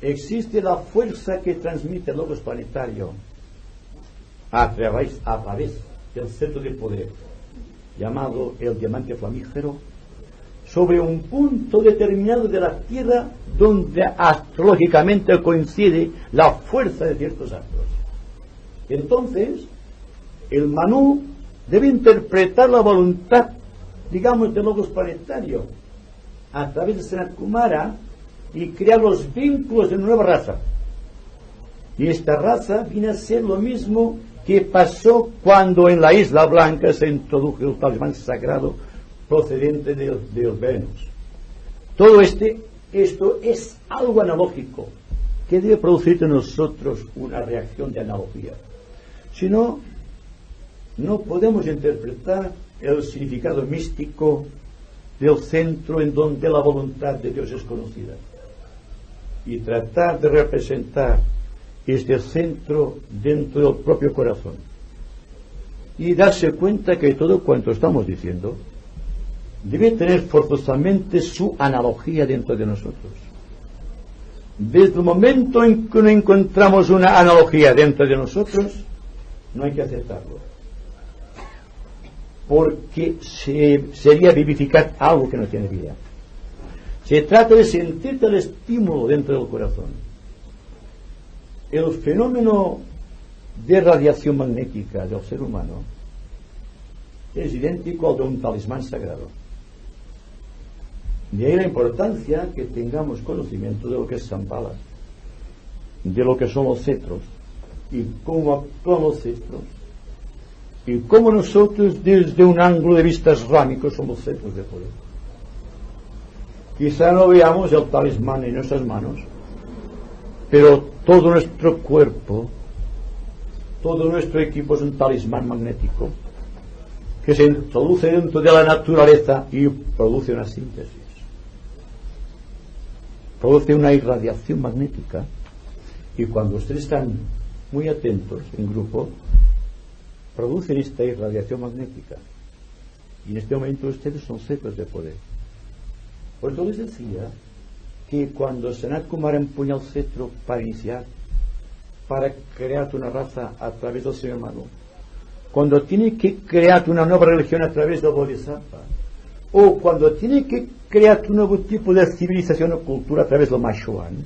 existe la fuerza que transmite el logos planetario a través del centro de poder, llamado el diamante flamígero, sobre un punto determinado de la Tierra donde astrológicamente coincide la fuerza de ciertos astros. Entonces, el Manú debe interpretar la voluntad, digamos, del logos planetario a través de Sanat Kumara y crear los vínculos de una nueva raza. Y esta raza viene a ser lo mismo que pasó cuando en la Isla Blanca se introdujo el talismán sagrado procedente del Venus. Todo esto es algo analógico que debe producir en nosotros una reacción de analogía. Si no, no podemos interpretar el significado místico del centro en donde la voluntad de Dios es conocida y tratar de representar este centro dentro del propio corazón y darse cuenta que todo cuanto estamos diciendo debe tener forzosamente su analogía dentro de nosotros. Desde el momento en que no encontramos una analogía dentro de nosotros, no hay que aceptarlo, porque sería vivificar algo que no tiene vida. Se trata de sentir el estímulo dentro del corazón. El fenómeno de radiación magnética del ser humano es idéntico al de un talismán sagrado. De ahí la importancia que tengamos conocimiento de lo que es Shambhala, de lo que son los cetros y cómo actúan los cetros y cómo nosotros desde un ángulo de vista rámico somos cetros de poder. Quizá no veamos el talismán en nuestras manos, pero todo nuestro cuerpo, todo nuestro equipo es un talismán magnético que se introduce dentro de la naturaleza y produce una síntesis, produce una irradiación magnética. Y cuando ustedes están muy atentos en grupo, producen esta irradiación magnética, y en este momento ustedes son cetros de poder. Por eso les decía que cuando Sanat Kumara empuña el cetro para iniciar, para crear una raza a través del Señor Manu, cuando tiene que crear una nueva religión a través del Bodhisattva, o cuando tiene que crear un nuevo tipo de civilización o cultura a través del Machuan,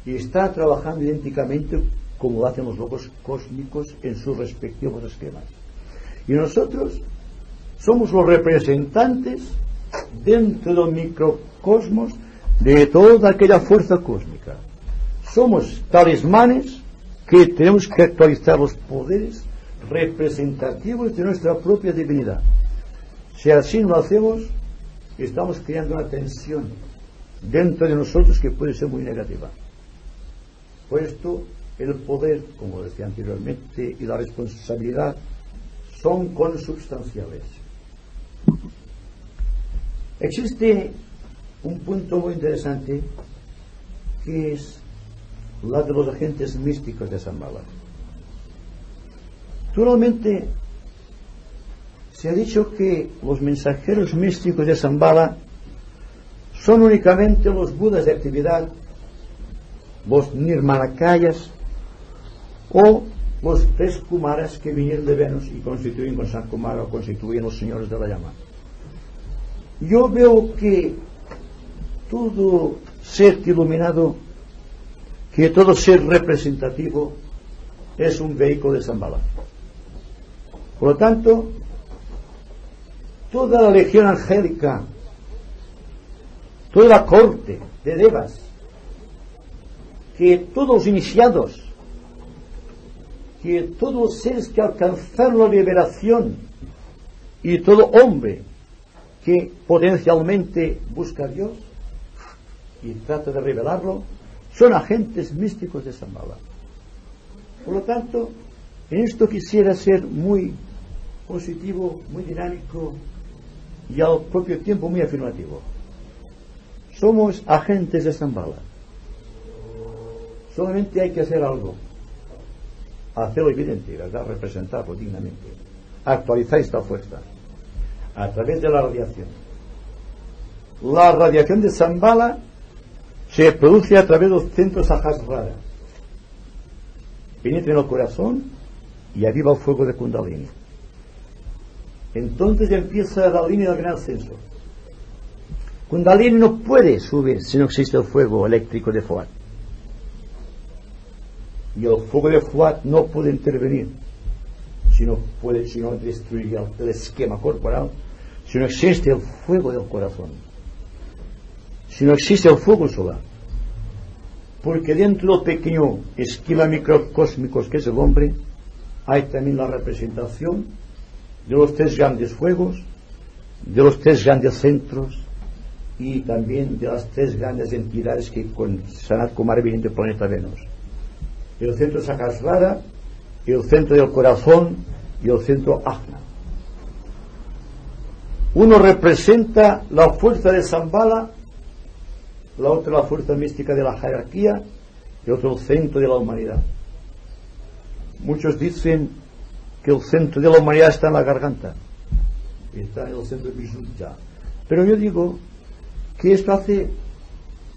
y está trabajando idénticamente como lo hacen los logos cósmicos en sus respectivos esquemas. Y nosotros somos los representantes dentro del microcosmos de toda aquella fuerza cósmica. Somos talismanes que tenemos que actualizar los poderes representativos de nuestra propia divinidad. Si así no lo hacemos, estamos creando una tensión dentro de nosotros que puede ser muy negativa. Puesto el poder, como decía anteriormente, y la responsabilidad son consubstanciales. Existe un punto muy interesante que es la de los agentes místicos de Shambhala. Naturalmente se ha dicho que los mensajeros místicos de Shambhala son únicamente los budas de actividad, los nirmanakayas o los 3 kumaras que vinieron de Venus y constituyen con San Kumara o constituyen los señores de la llama. Yo veo que todo ser iluminado, que todo ser representativo es un vehículo de Shambhala. Por lo tanto, toda la legión angélica, toda la corte de Devas, que todos los iniciados, que todos los seres que alcanzaron la liberación y todo hombre que potencialmente busca a Dios y trata de revelarlo, son agentes místicos de Shambhala. Por lo tanto, en esto quisiera ser muy positivo, muy dinámico y al propio tiempo muy afirmativo. Somos agentes de Shambhala. Solamente hay que hacer algo, hacerlo evidente, ¿verdad? Representarlo dignamente. actualizar esta fuerza? A través de la radiación. La radiación de Shambhala se produce a través de los centros Sahasrara. Penetra en el corazón y aviva el fuego de Kundalini. Entonces empieza la línea del gran ascenso. Kundalini no puede subir si no existe el fuego eléctrico de Fuat. Y el fuego de Fuat no puede intervenir si no destruye el esquema corporal, si no existe el fuego del corazón, si no existe el fuego solar. Porque dentro del pequeño esquema microcósmico que es el hombre, hay también la representación de los tres grandes fuegos, de los tres grandes centros y también de las tres grandes entidades que con Sanat Kumara vienen del planeta Venus: el centro Sahasrara, el centro del corazón y el centro Ajna. Uno representa la fuerza de Shambhala, la otra la fuerza mística de la jerarquía y otro el centro de la humanidad. Muchos dicen que el centro de la humanidad está en la garganta, está en el centro de Visuddha, pero yo digo que esto hace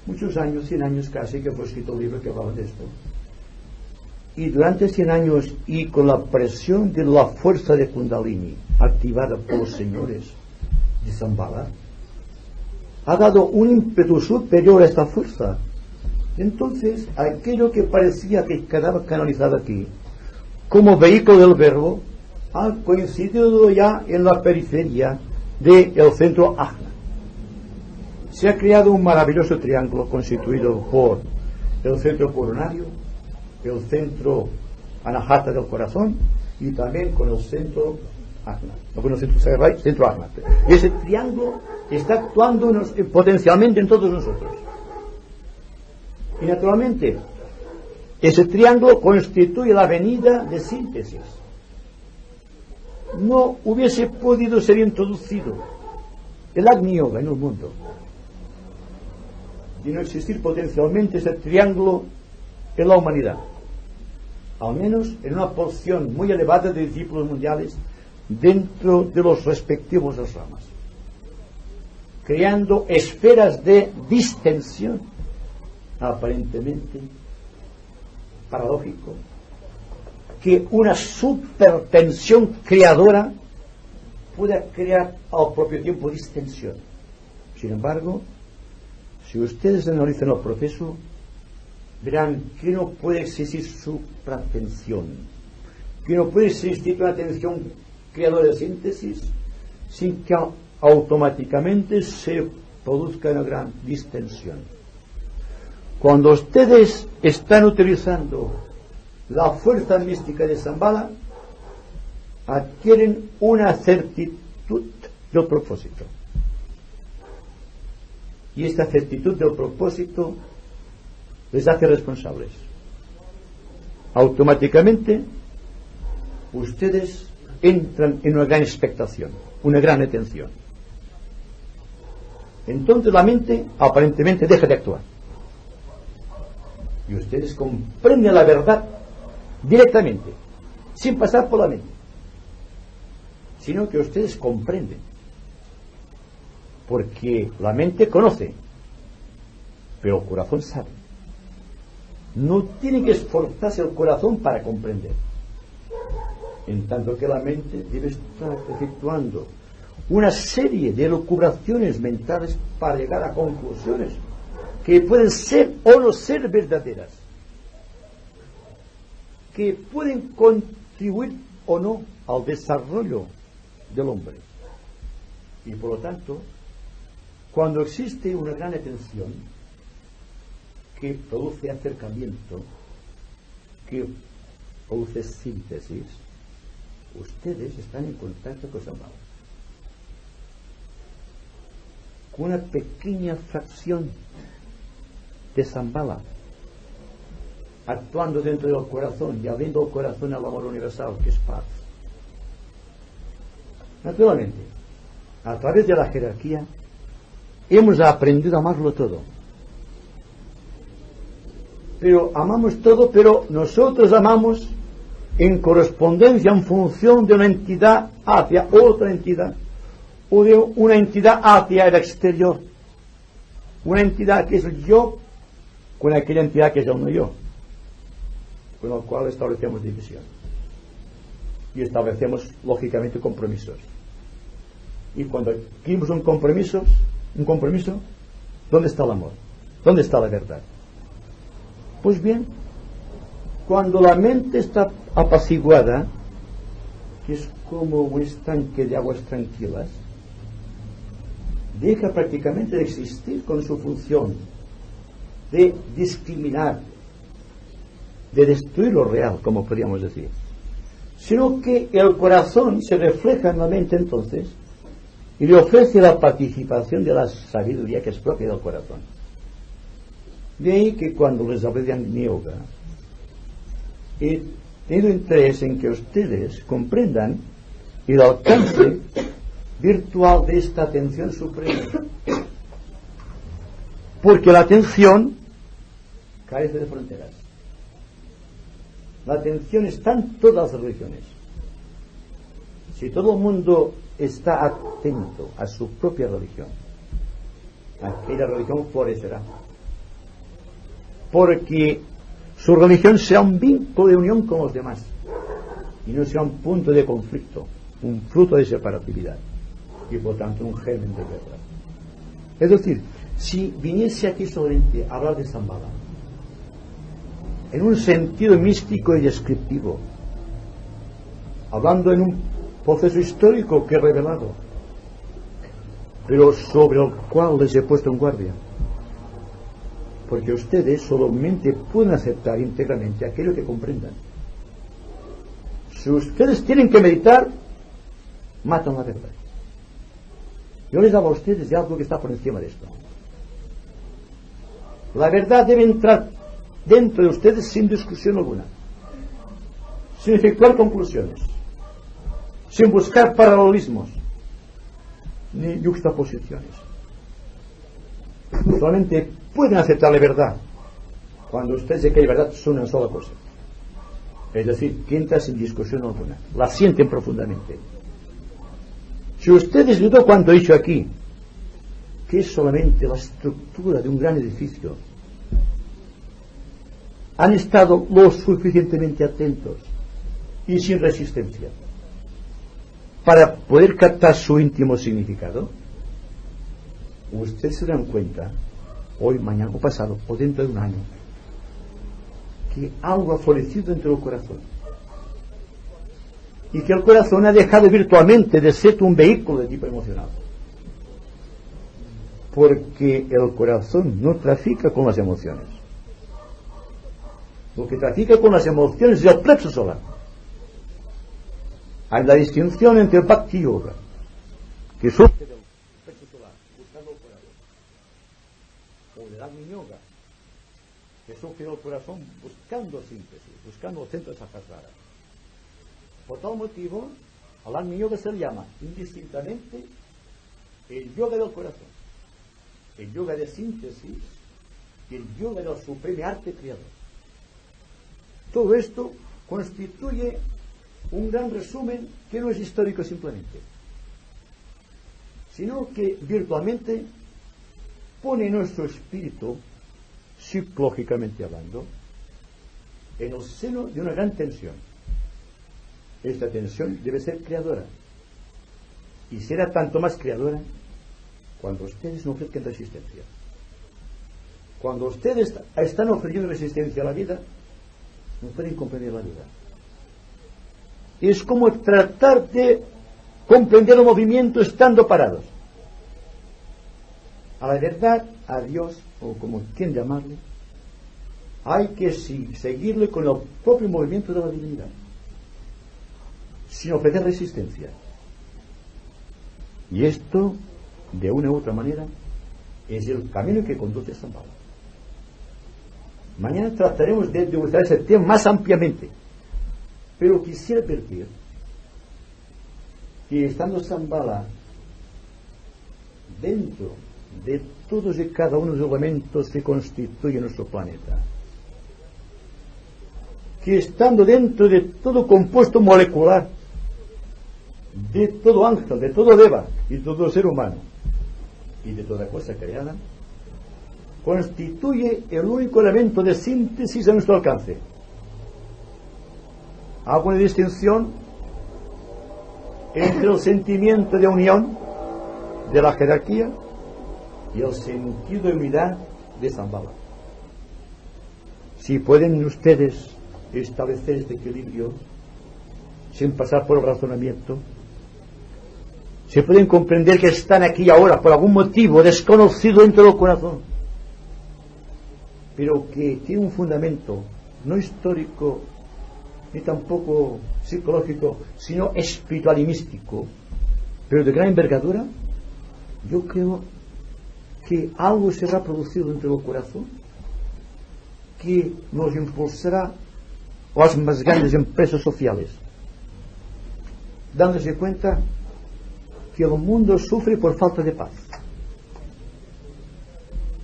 muchos años, 100 años casi, que fue escrito un libro que hablaba de esto. Y durante 100 años, y con la presión de la fuerza de Kundalini activada por los señores de Shambhala, ha dado un ímpetu superior a esta fuerza. Entonces, aquello que parecía que quedaba canalizado aquí como vehículo del verbo ha coincidido ya en la periferia del centro Ajna. Se ha creado un maravilloso triángulo constituido por el centro coronario, el centro Anahata del corazón y también con el centro Ajna, no con el centro Sarai, centro Ajna. Y ese triángulo está actuando potencialmente en todos nosotros. Y naturalmente ese triángulo constituye la avenida de síntesis. No hubiese podido ser introducido el Agni Yoga en el mundo de no existir potencialmente ese triángulo en la humanidad, al menos en una porción muy elevada de discípulos mundiales dentro de los respectivos ramas, creando esferas de distensión aparentemente paradójico que una supertensión creadora pueda crear al propio tiempo distensión. Sin embargo, si ustedes analizan el proceso, verán que no puede existir supratensión, que no puede existir una tensión creadora de síntesis sin que automáticamente se produzca una gran distensión. Cuando ustedes están utilizando la fuerza mística de Shambhala, adquieren una certitud del propósito. Y esta certitud del propósito les hace responsables. Automáticamente ustedes entran en una gran expectación, una gran atención. Entonces la mente aparentemente deja de actuar y ustedes comprenden la verdad directamente, sin pasar por la mente, sino que ustedes comprenden, porque la mente conoce, pero el corazón sabe. No tiene que esforzarse el corazón para comprender, en tanto que la mente debe estar efectuando una serie de elucubraciones mentales para llegar a conclusiones que pueden ser o no ser verdaderas, que pueden contribuir o no al desarrollo del hombre. Y por lo tanto, cuando existe una gran atención que produce acercamiento, que produce síntesis, ustedes están en contacto con Shambhala, con una pequeña fracción de Shambhala actuando dentro del corazón y abriendo el corazón al amor universal, que es paz. Naturalmente, a través de la jerarquía hemos aprendido a amarlo todo, pero amamos todo, pero nosotros amamos en correspondencia, en función de una entidad hacia otra entidad, o de una entidad hacia el exterior, una entidad que es el yo con aquella entidad que es el no yo, con lo cual establecemos división y establecemos lógicamente compromisos. Y cuando adquirimos un compromiso, ¿dónde está el amor? ¿Dónde está la verdad? Pues bien, cuando la mente está apaciguada, que es como un estanque de aguas tranquilas, deja prácticamente de existir con su función de discriminar, de destruir lo real, como podríamos decir, sino que el corazón se refleja en la mente entonces y le ofrece la participación de la sabiduría que es propia del corazón. De ahí que cuando les hablé de Agni Yoga, he tenido interés en que ustedes comprendan el alcance virtual de esta atención suprema, porque la atención carece de fronteras. La atención está en todas las religiones. Si todo el mundo está atento a su propia religión, aquella religión florecerá, porque su religión será un vínculo de unión con los demás y no será un punto de conflicto, un fruto de separatividad y por tanto un germen de guerra. Es decir, si viniese aquí solamente a hablar de Shambhala en un sentido místico y descriptivo, hablando en un proceso histórico que he revelado, pero sobre el cual les he puesto en guardia, porque ustedes solamente pueden aceptar íntegramente aquello que comprendan. Si ustedes tienen que meditar, matan la verdad. Yo les hablo a ustedes de algo que está por encima de esto. La verdad debe entrar dentro de ustedes sin discusión alguna, sin efectuar conclusiones, sin buscar paralelismos ni yuxtaposiciones. Solamente pueden aceptar la verdad cuando ustedes de que hay verdad son una sola cosa, es decir, que entra sin discusión alguna, la sienten profundamente. Si ustedes dudan cuando he dicho aquí que es solamente la estructura de un gran edificio, han estado lo suficientemente atentos y sin resistencia para poder captar su íntimo significado, ustedes se dan cuenta, hoy, mañana o pasado, o dentro de un año, que algo ha florecido dentro del corazón y que el corazón ha dejado virtualmente de ser un vehículo de tipo emocional, porque el corazón no trafica con las emociones. Lo que trafica con las emociones es el plexo solar. Hay la distinción entre el Bhakti Yoga, que surge del plexo solar, buscando el corazón, o del Agni Yoga, que surge del corazón buscando síntesis, buscando el centro de Sahasrara. Por tal motivo, al Agni Yoga se le llama indistintamente el yoga del corazón, el yoga de síntesis y el yoga del supremo arte creador. Todo esto constituye un gran resumen que no es histórico simplemente, sino que virtualmente pone nuestro espíritu, psicológicamente hablando, en el seno de una gran tensión. Esta tensión debe ser creadora, y será tanto más creadora cuando ustedes no ofrezcan resistencia. Cuando ustedes están ofreciendo resistencia a la vida, no pueden comprender la vida. Es como tratar de comprender el movimiento estando parados. A la verdad, a Dios, o como quieran llamarle, hay que seguirle con el propio movimiento de la divinidad, sin ofrecer resistencia. Y esto, de una u otra manera, es el camino que conduce a Shambhala. Mañana trataremos de usar ese tema más ampliamente, pero quisiera advertir que estando Shambhala dentro de todos y cada uno de los elementos que constituyen nuestro planeta, que estando dentro de todo compuesto molecular, de todo ángel, de todo deva y de todo ser humano y de toda cosa creada, constituye el único elemento de síntesis a nuestro alcance. Hago una distinción entre el sentimiento de unión de la jerarquía y el sentido de unidad de Shambhala. Si pueden ustedes establecer este equilibrio sin pasar por el razonamiento, se pueden comprender que están aquí ahora por algún motivo desconocido dentro del corazón, pero que tiene un fundamento no histórico ni tampoco psicológico, sino espiritual y místico, pero de gran envergadura. Yo creo que algo será producido dentro del corazón que nos impulsará a las más grandes empresas sociales, dándose cuenta que el mundo sufre por falta de paz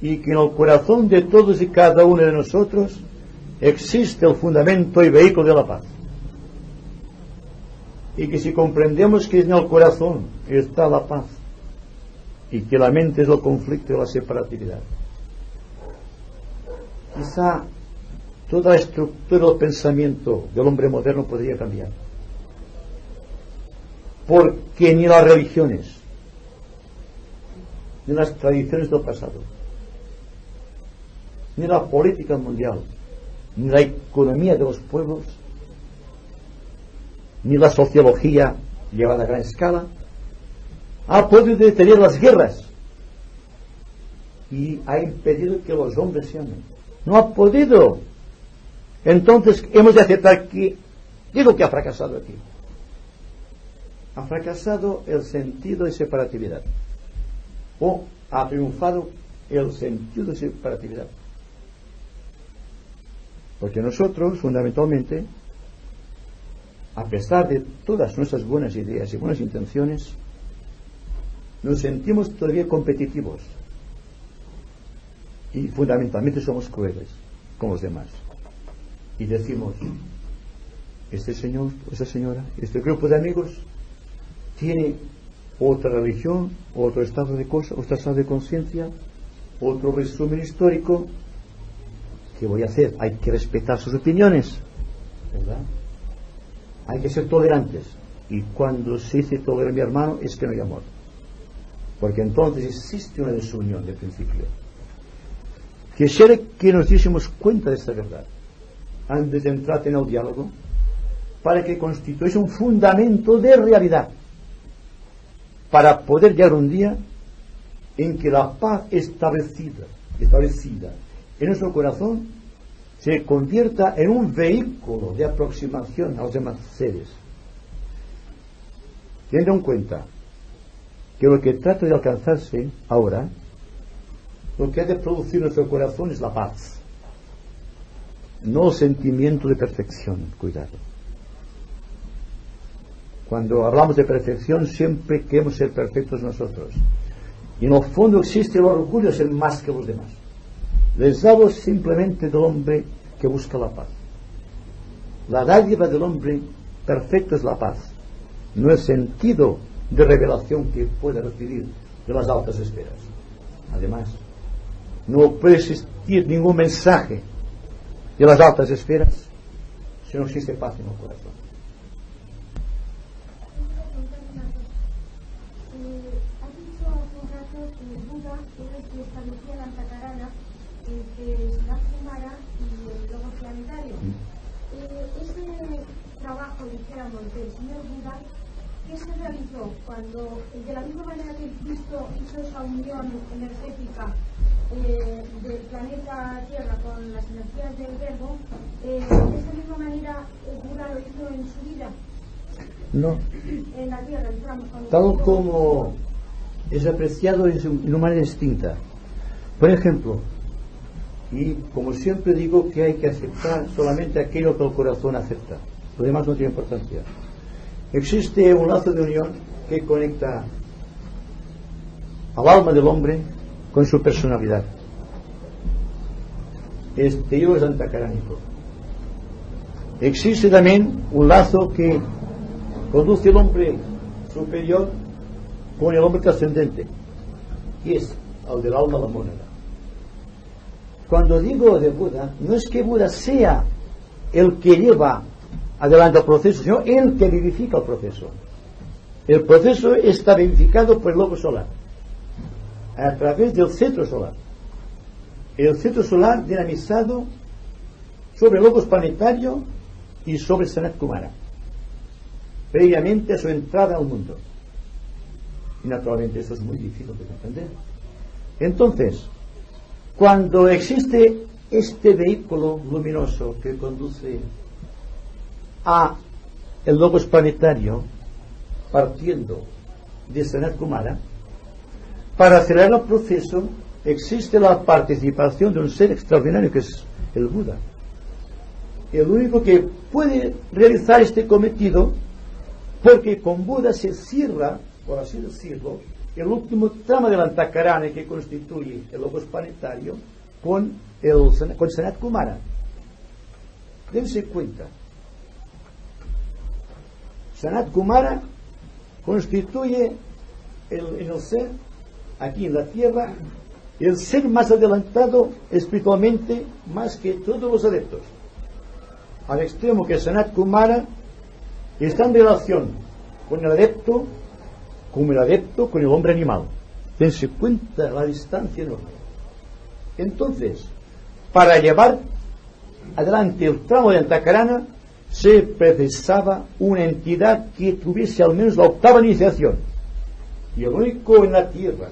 y que en el corazón de todos y cada uno de nosotros existe el fundamento y vehículo de la paz, y que si comprendemos que en el corazón está la paz y que la mente es el conflicto y la separatividad, quizá toda la estructura del pensamiento del hombre moderno podría cambiar, porque ni las religiones ni las tradiciones del pasado, ni la política mundial, ni la economía de los pueblos, ni la sociología llevada a gran escala ha podido detener las guerras y ha impedido que los hombres se amen. No ha podido. Entonces hemos de aceptar que, digo que ha fracasado aquí. Ha fracasado el sentido de separatividad, o ha triunfado el sentido de separatividad. Porque nosotros, fundamentalmente, a pesar de todas nuestras buenas ideas y buenas intenciones, nos sentimos todavía competitivos y fundamentalmente somos crueles con los demás. Y decimos, este señor, esta señora, este grupo de amigos tiene otra religión, otro estado de cosas, otro estado de conciencia, otro resumen histórico. ¿Qué voy a hacer? Hay que respetar sus opiniones, ¿verdad? Hay que ser tolerantes. Y cuando se dice tolerar, mi hermano, es que no hay amor, porque entonces existe una desunión de principio. Quisiera que nos diésemos cuenta de esta verdad antes de entrar en el diálogo, para que constituyese un fundamento de realidad, para poder llegar un día en que la paz establecida en nuestro corazón se convierta en un vehículo de aproximación a los demás seres. Teniendo en cuenta que lo que trata de alcanzarse ahora, lo que ha de producir nuestro corazón es la paz, no el sentimiento de perfección. Cuidado. Cuando hablamos de perfección siempre queremos ser perfectos nosotros, y en el fondo existe el orgullo de ser más que los demás. Les hablo simplemente del hombre que busca la paz. La dádiva del hombre perfecto es la paz, no el sentido de revelación que puede recibir de las altas esferas. Además, no puede existir ningún mensaje de las altas esferas si no existe paz en el corazón. Has dicho hace un rato que Buda era el que establecía la antakarana entre Siddhartha Kumara y el logo planetario. Ese trabajo, dijéramos, del señor Buda, ¿qué se realizó cuando, de la misma manera que Cristo hizo esa unión energética del planeta Tierra con las energías del Verbo, de esa misma manera Buda lo hizo en su vida? No. En la Tierra, digamos, Tal como es apreciado de una manera distinta. Por ejemplo, y como siempre digo que hay que aceptar solamente aquello que el corazón acepta, lo demás no tiene importancia. Existe un lazo de unión que conecta al alma del hombre con su personalidad. Este yo es antakaránico. existe también un lazo que conduce el hombre superior con el hombre trascendente, y es el del alma a la moneda. Cuando digo de Buda, no es que Buda sea el que lleva adelante el proceso, sino el que vivifica el proceso. El proceso está vivificado por el logo solar, a través del centro solar. El centro solar dinamizado sobre el logos planetario y sobre Sanat Kumara, previamente a su entrada al mundo. Y naturalmente eso es muy difícil de entender. Entonces, cuando existe este vehículo luminoso que conduce a el logos planetario partiendo de Sanat Kumara, para acelerar el proceso existe la participación de un ser extraordinario que es el Buda, el único que puede realizar este cometido, porque con Buda se cierra, por así decirlo, el último tramo del Antakarana que constituye el logos planetario con Sanat Kumara. Dense cuenta, Sanat Kumara constituye en el ser, aquí en la tierra, el ser más adelantado espiritualmente más que todos los adeptos, al extremo que Sanat Kumara está en relación con el adepto como el adepto con el hombre animal. Dense cuenta la distancia enorme. Entonces, para llevar adelante el tramo de Antakarana se precisaba una entidad que tuviese al menos la octava iniciación, y el único en la tierra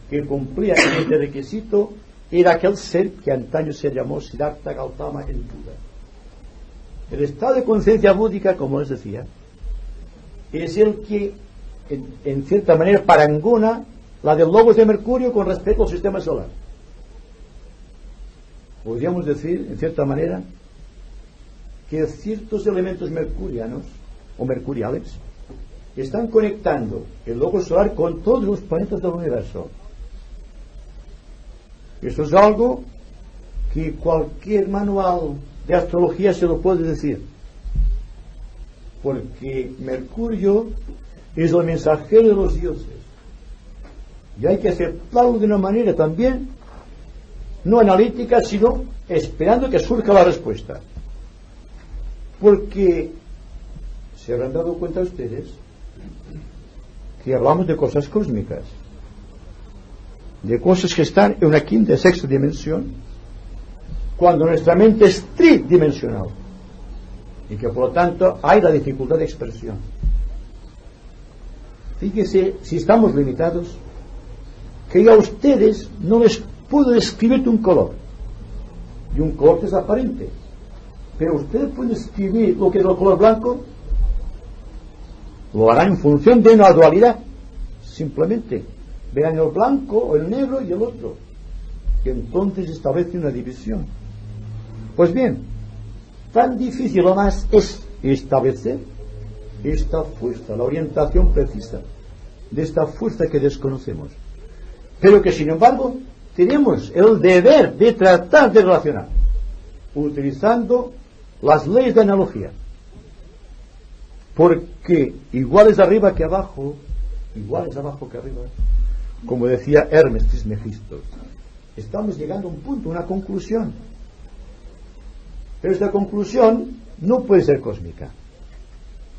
que cumplía este requisito era aquel ser que antaño se llamó Siddhartha Gautama el Buda. El estado de conciencia búdica, como les decía, es el que en cierta manera parangona la del logos de Mercurio con respecto al sistema solar. Podríamos decir, en cierta manera, que ciertos elementos mercurianos o mercuriales están conectando el logos solar con todos los planetas del universo. Eso es algo que cualquier manual de astrología se lo puede decir, porque Mercurio es el mensajero de los dioses, y hay que aceptarlo de una manera también no analítica, sino esperando que surja la respuesta, porque se habrán dado cuenta ustedes que hablamos de cosas cósmicas, de cosas que están en una quinta y sexta dimensión, cuando nuestra mente es tridimensional, y que por lo tanto hay la dificultad de expresión. Fíjese, si estamos limitados, que yo a ustedes no les puedo describir un color, y un color que es aparente, pero ustedes pueden describir lo que es el color blanco, lo harán en función de una dualidad, simplemente verán el blanco o el negro y el otro, y entonces establece una división. Pues bien, tan difícil o más es establecer esta fuerza, la orientación precisa de esta fuerza que desconocemos, pero que sin embargo tenemos el deber de tratar de relacionar utilizando las leyes de analogía, porque iguales arriba que abajo, iguales abajo que arriba, como decía Hermes Trismegisto, estamos llegando a un punto, una conclusión, pero esta conclusión no puede ser cósmica.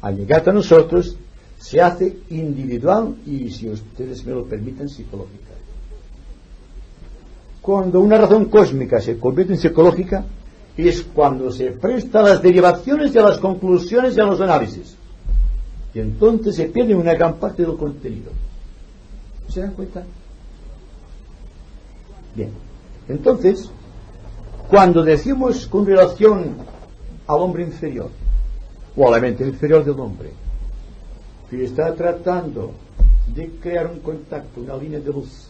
Al llegar a nosotros se hace individual y, si ustedes me lo permiten, psicológica. Cuando una razón cósmica se convierte en psicológica es cuando se presta a las derivaciones y a las conclusiones y a los análisis, y entonces se pierde una gran parte del contenido. ¿Se dan cuenta? Bien, entonces cuando decimos con relación al hombre inferior o a la mente inferior del hombre que está tratando de crear un contacto, una línea de luz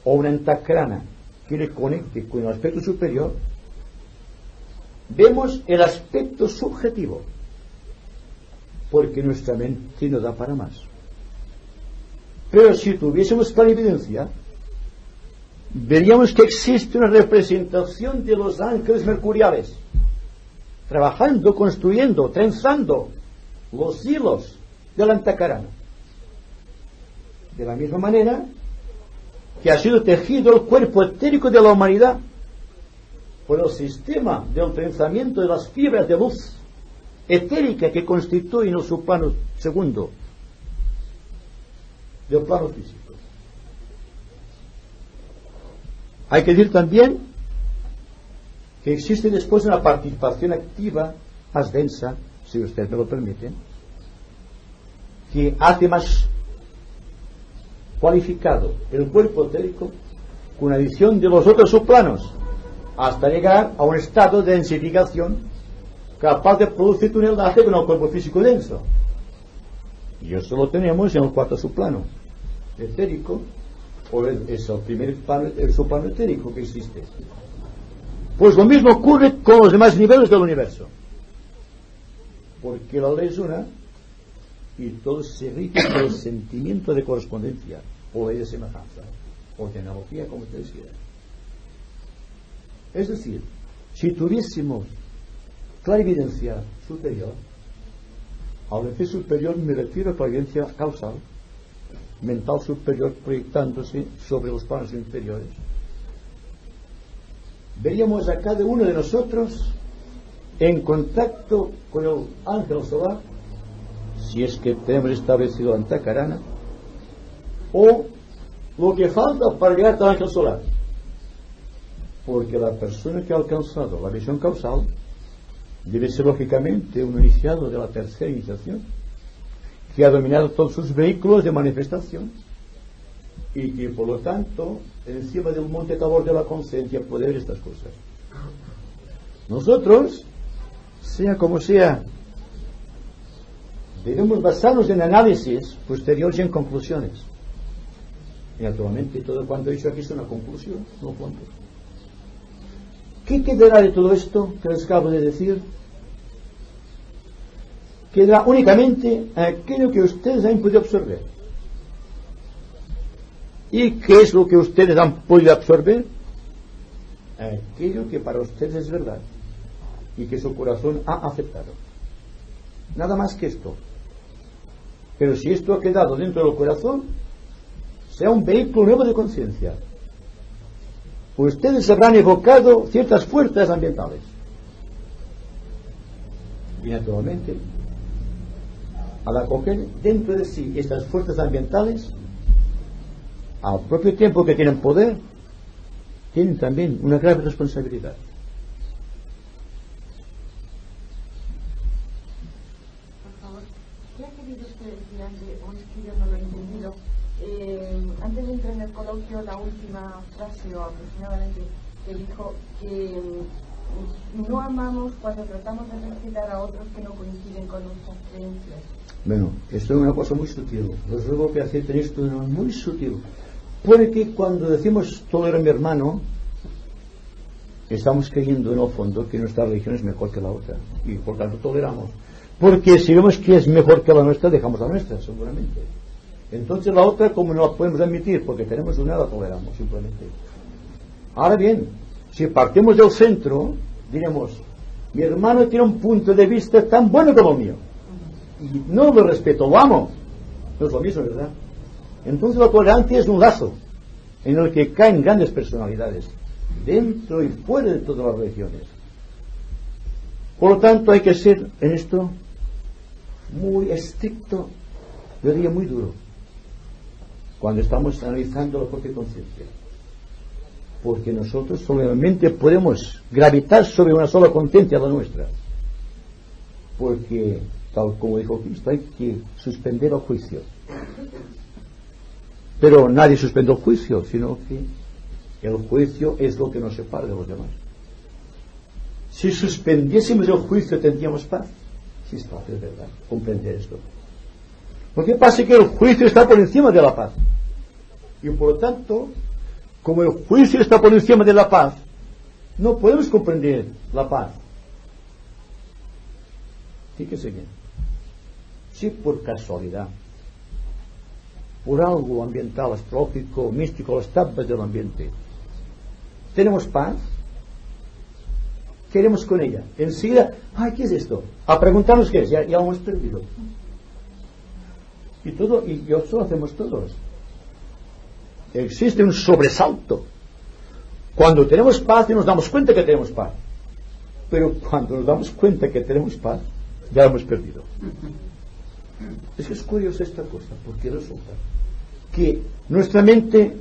o una antakarana que le conecte con el aspecto superior, vemos el aspecto subjetivo, porque nuestra mente no da para más. Pero si tuviésemos clarividencia, veríamos que existe una representación de los ángeles mercuriales trabajando, construyendo, trenzando los hilos del Antacarana. De la misma manera que ha sido tejido el cuerpo etérico de la humanidad por el sistema del trenzamiento de las fibras de luz etérica que constituyen el subplano segundo del plano físico. Hay que decir también que existe después una participación activa más densa, si ustedes me lo permiten, que hace más cualificado el cuerpo etérico con adición de los otros subplanos hasta llegar a un estado de densificación capaz de producir un enlace con el cuerpo físico denso. Y eso lo tenemos en el cuarto subplano etérico, o es el primer plano, el subplano etérico que existe. Pues lo mismo ocurre con los demás niveles del universo, porque la ley es una y todo se rige por el sentimiento de correspondencia o ley de semejanza o de analogía, como ustedes quieran. Es decir, si tuviésemos clarividencia superior, al decir superior me refiero a clarividencia causal, mental superior proyectándose sobre los planos inferiores, veríamos a cada uno de nosotros en contacto con el ángel solar, si es que tenemos establecido Antacarana, o lo que falta para llegar al ángel solar, porque la persona que ha alcanzado la visión causal debe ser lógicamente un iniciado de la tercera iniciación, que ha dominado todos sus vehículos de manifestación y que por lo tanto encima del monte Tabor de la conciencia puede ver estas cosas. Nosotros, sea como sea, debemos basarnos en análisis posteriores y en conclusiones, y naturalmente todo cuanto he dicho aquí es una conclusión, no puntos. ¿Qué quedará de todo esto que les acabo de decir? Quedará únicamente aquello que ustedes han podido absorber. ¿Y qué es lo que ustedes han podido absorber? Aquello que para ustedes es verdad y que su corazón ha aceptado. Nada más que esto. Pero si esto ha quedado dentro del corazón, sea un vehículo nuevo de conciencia. Ustedes habrán evocado ciertas fuerzas ambientales. Y naturalmente, al acoger dentro de sí estas fuerzas ambientales, al propio tiempo que tienen poder, tienen también una grave responsabilidad. Por favor, ¿qué ha querido usted decir antes? O es que yo no lo he entendido. Antes de entrar en el coloquio, la última frase o aproximadamente que dijo que no amamos cuando tratamos de respetar a otros que no coinciden con nuestras creencias. Bueno, esto es una cosa muy sutil. Os ruego que acepten esto de manera muy sutil. Porque cuando decimos tolero a mi hermano, estamos creyendo en el fondo que nuestra religión es mejor que la otra. Y por tanto toleramos. Porque si vemos que es mejor que la nuestra, dejamos la nuestra, seguramente. Entonces la otra, como no la podemos admitir, porque tenemos una, la toleramos, simplemente. Ahora bien, si partimos del centro, diremos, mi hermano tiene un punto de vista tan bueno como el mío. Y no lo respeto, lo amo. No es lo mismo, ¿verdad? Entonces la tolerancia es un lazo en el que caen grandes personalidades, dentro y fuera de todas las religiones. Por lo tanto, hay que ser en esto muy estricto, yo diría muy duro, cuando estamos analizando la propia conciencia. Porque nosotros solamente podemos gravitar sobre una sola conciencia, la nuestra. Porque, tal como dijo Cristo, hay que suspender el juicio. Pero nadie suspende el juicio, sino que el juicio es lo que nos separa de los demás. Si suspendiésemos el juicio, tendríamos paz. Sí, es fácil, es verdad, comprender esto. Lo que pasa es que el juicio está por encima de la paz. Y por lo tanto, como el juicio está por encima de la paz, no podemos comprender la paz. Fíjese bien. Si por casualidad, por algo ambiental, astrológico, místico, las tapas del ambiente, tenemos paz, queremos con ella? Enseguida, ay, ¿qué es esto? A preguntarnos qué es, ya hemos perdido. Y eso lo hacemos todos. Existe un sobresalto cuando tenemos paz y nos damos cuenta que tenemos paz. Pero cuando nos damos cuenta que tenemos paz, ya lo hemos perdido. Es que es curiosa esta cosa, porque resulta que nuestra mente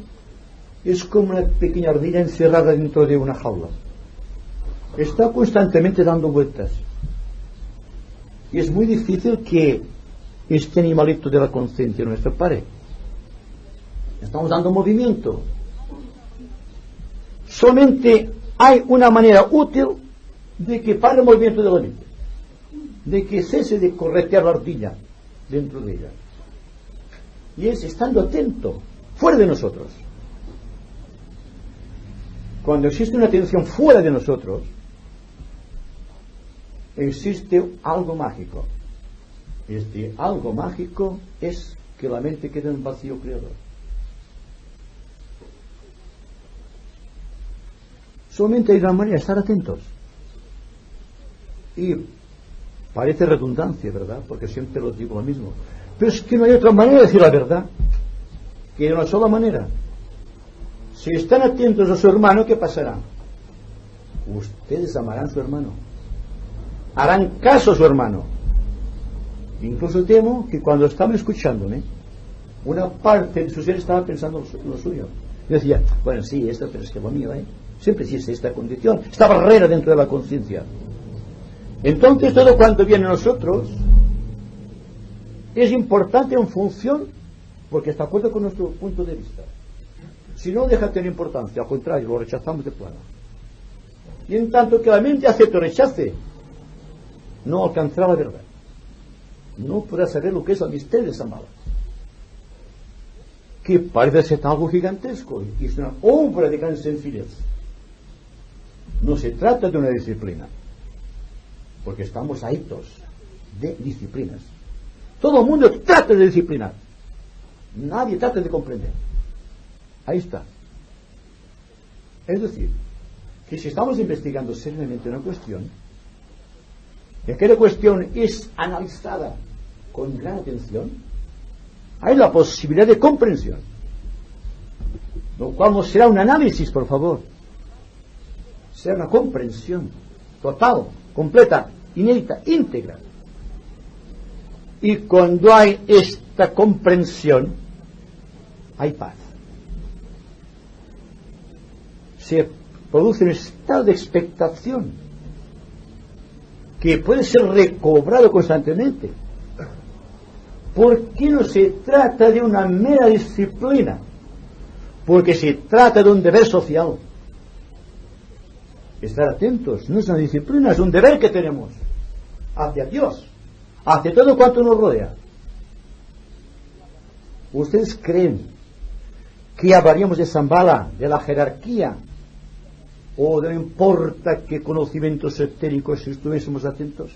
es como una pequeña ardilla encerrada dentro de una jaula. Está constantemente dando vueltas. Y es muy difícil que este animalito de la conciencia nuestra pare. Estamos dando movimiento. Solamente hay una manera útil de que pare el movimiento de la mente, de que cese de corretear la ardilla dentro de ella, y es estando atento fuera de nosotros. Cuando existe una atención fuera de nosotros, existe algo mágico. Este algo mágico es que la mente queda en un vacío creador. Solamente hay una manera de estar atentos. Y parece redundancia, ¿verdad? Porque siempre los digo lo mismo. Pero es que no hay otra manera de decir la verdad que de una sola manera. Si están atentos a su hermano, ¿qué pasará? Ustedes amarán a su hermano. Harán caso a su hermano. Incluso temo que cuando estaban escuchándome, una parte de su ser estaba pensando en lo suyo. Y decía, bueno, sí, esto, pero es que lo mío, siempre existe esta condición, esta barrera dentro de la conciencia. Entonces todo cuanto viene a nosotros es importante en función, porque está de acuerdo con nuestro punto de vista. Si no, deja de tener importancia, al contrario, lo rechazamos de plano. Y en tanto que la mente acepte o rechace, no alcanzará la verdad. No podrá saber lo que es el misterio de Shambhala, que parece ser algo gigantesco y es una obra de gran sencillez. No se trata de una disciplina, porque estamos ahitos de disciplinas. Todo el mundo trata de disciplinar, nadie trata de comprender. Ahí está. Es decir, que si estamos investigando seriamente una cuestión, y aquella cuestión es analizada con gran atención, hay la posibilidad de comprensión, lo cual no será un análisis, por favor, será una comprensión total, completa, inédita, íntegra. Y cuando hay esta comprensión, hay paz. Se produce un estado de expectación que puede ser recobrado constantemente. ¿Por qué no se trata de una mera disciplina? Porque se trata de un deber social. Estar atentos no es una disciplina, es un deber que tenemos hacia Dios, hacia todo cuanto nos rodea. ¿Ustedes creen que hablaríamos de Shambhala, de la jerarquía, o de no importa qué conocimientos esotéricos si estuviésemos atentos?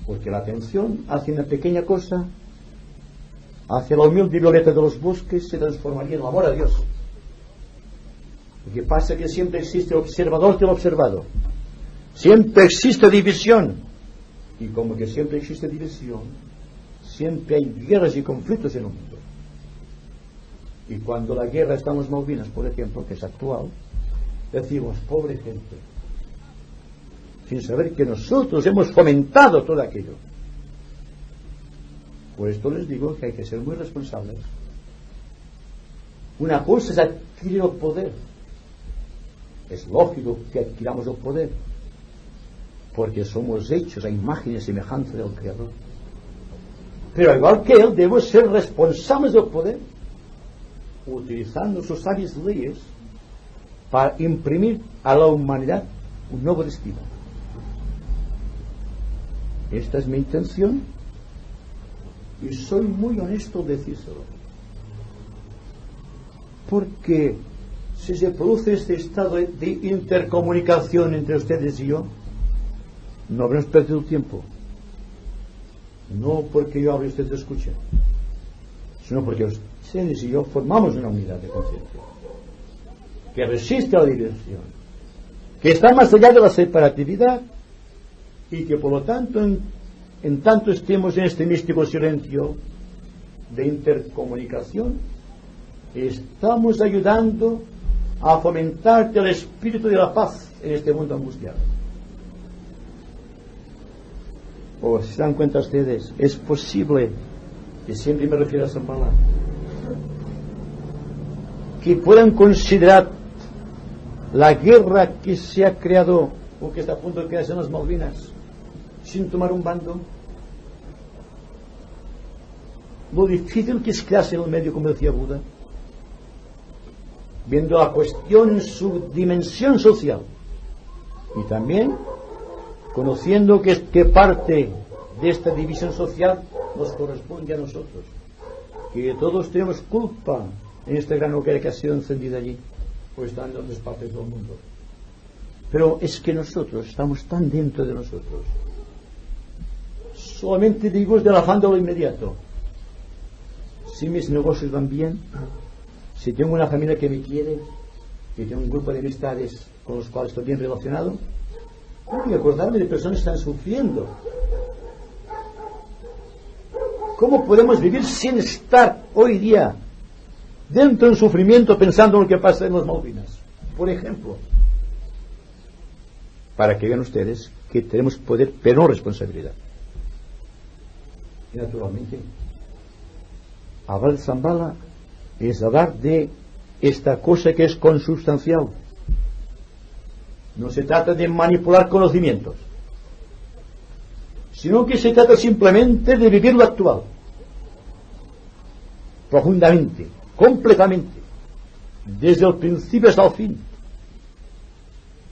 Porque la atención hacia una pequeña cosa, hacia la humilde violeta de los bosques, se transformaría en amor a Dios. Lo que pasa es que siempre existe el observador del observado, siempre existe división, y como que siempre existe división, siempre hay guerras y conflictos en el mundo. Y cuando la guerra está en las Malvinas, por ejemplo, que es actual, decimos, pobre gente, sin saber que nosotros hemos fomentado todo aquello. Por esto les digo que hay que ser muy responsables. Una cosa es adquirir el poder. Es lógico que adquiramos el poder, porque somos hechos a imagen y semejanza del Creador. Pero igual que Él, debemos ser responsables del poder, utilizando sus sabias leyes para imprimir a la humanidad un nuevo destino. Esta es mi intención y soy muy honesto al decírselo, porque si se produce este estado de intercomunicación entre ustedes y yo, no habremos perdido tiempo, no porque yo hable y ustedes escuchen, sino porque ustedes y yo formamos una unidad de conciencia que resiste a la diversión, que está más allá de la separatividad y que por lo tanto en tanto estemos en este místico silencio de intercomunicación, estamos ayudando a fomentar el espíritu de la paz en este mundo angustiado. O si se dan cuenta ustedes, es posible, que siempre me refiero a Shambhala, que puedan considerar la guerra que se ha creado o que está a punto de crearse en las Malvinas sin tomar un bando, lo difícil que es crearse en el medio, como decía Buda, viendo la cuestión en su dimensión social y también conociendo que parte de esta división social nos corresponde a nosotros, que todos tenemos culpa en esta gran hoguera que ha sido encendida allí o está en otras partes del mundo. Pero es que nosotros estamos tan dentro de nosotros. Solamente digo del afán de lo inmediato. Si mis negocios van bien, si tengo una familia que me quiere, que tengo un grupo de amistades con los cuales estoy bien relacionado, tengo que acordarme de personas que están sufriendo. ¿Cómo podemos vivir sin estar hoy día dentro del sufrimiento pensando en lo que pasa en las Malvinas? Por ejemplo, para que vean ustedes que tenemos poder pero no responsabilidad. Y naturalmente, hablar de Shambhala es hablar de esta cosa que es consubstancial. No se trata de manipular conocimientos, sino que se trata simplemente de vivir lo actual profundamente, completamente, desde el principio hasta el fin,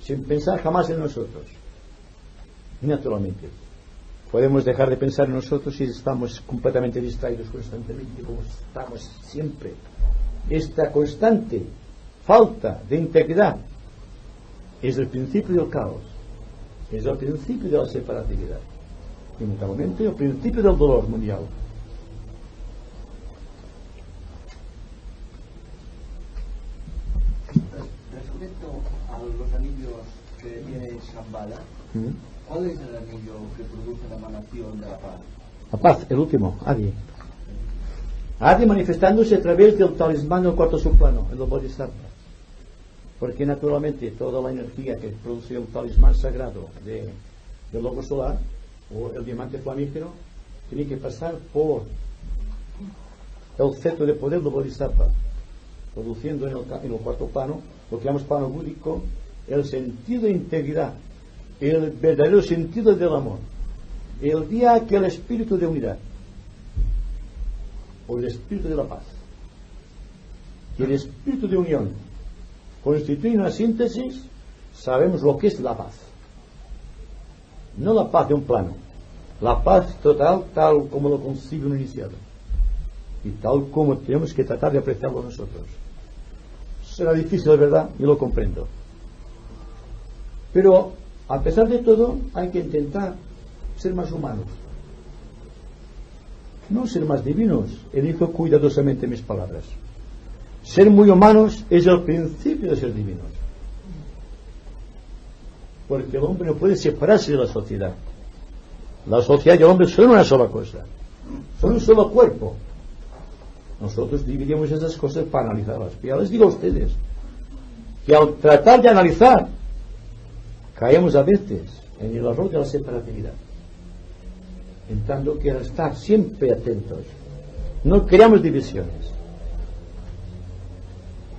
sin pensar jamás en nosotros. Y naturalmente podemos dejar de pensar en nosotros si estamos completamente distraídos constantemente, como estamos siempre. Esta constante falta de integridad es el principio del caos, es el principio de la separatividad y naturalmente el principio del dolor mundial. Respecto a los anillos que tiene Shambhala, ¿cuál es el anillo que produce la emanación de la paz? La paz, el último, Adi. Adi manifestándose a través del talismán del cuarto subplano, el Bodhisattva. Porque naturalmente toda la energía que produce el talismán sagrado del logo solar o el diamante flamígero tiene que pasar por el cetro de poder del Bodhisattva, produciendo en el cuarto plano, lo que llamamos plano búdico, el sentido de integridad, el verdadero sentido del amor. El día que el espíritu de unidad o el espíritu de la paz y el espíritu de unión constituyen una síntesis, sabemos lo que es la paz. No la paz de un plano, la paz total tal como lo concibe un iniciado y tal como tenemos que tratar de apreciarlo nosotros. Será difícil, de verdad, y lo comprendo, pero a pesar de todo hay que intentar ser más humanos, no ser más divinos. Elijo cuidadosamente mis palabras. Ser muy humanos es el principio de ser divinos, porque el hombre no puede separarse de la sociedad. La sociedad y el hombre son una sola cosa, son un solo cuerpo. Nosotros dividimos esas cosas para analizarlas. Ya les digo a ustedes que al tratar de analizar caemos a veces en el error de la separatividad, en tanto que al estar siempre atentos no creamos divisiones.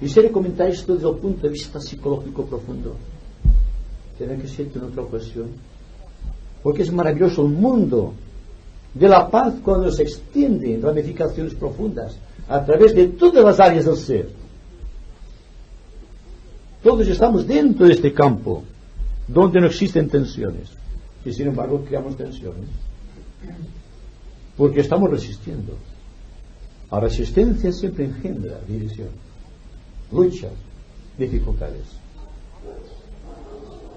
Quisiera comentar esto desde el punto de vista psicológico profundo. Tiene que ser en otra ocasión, porque es maravilloso el mundo de la paz cuando se extiende en ramificaciones profundas a través de todas las áreas del ser. Todos estamos dentro de este campo donde no existen tensiones y sin embargo creamos tensiones porque estamos resistiendo. La resistencia siempre engendra división, luchas, dificultades.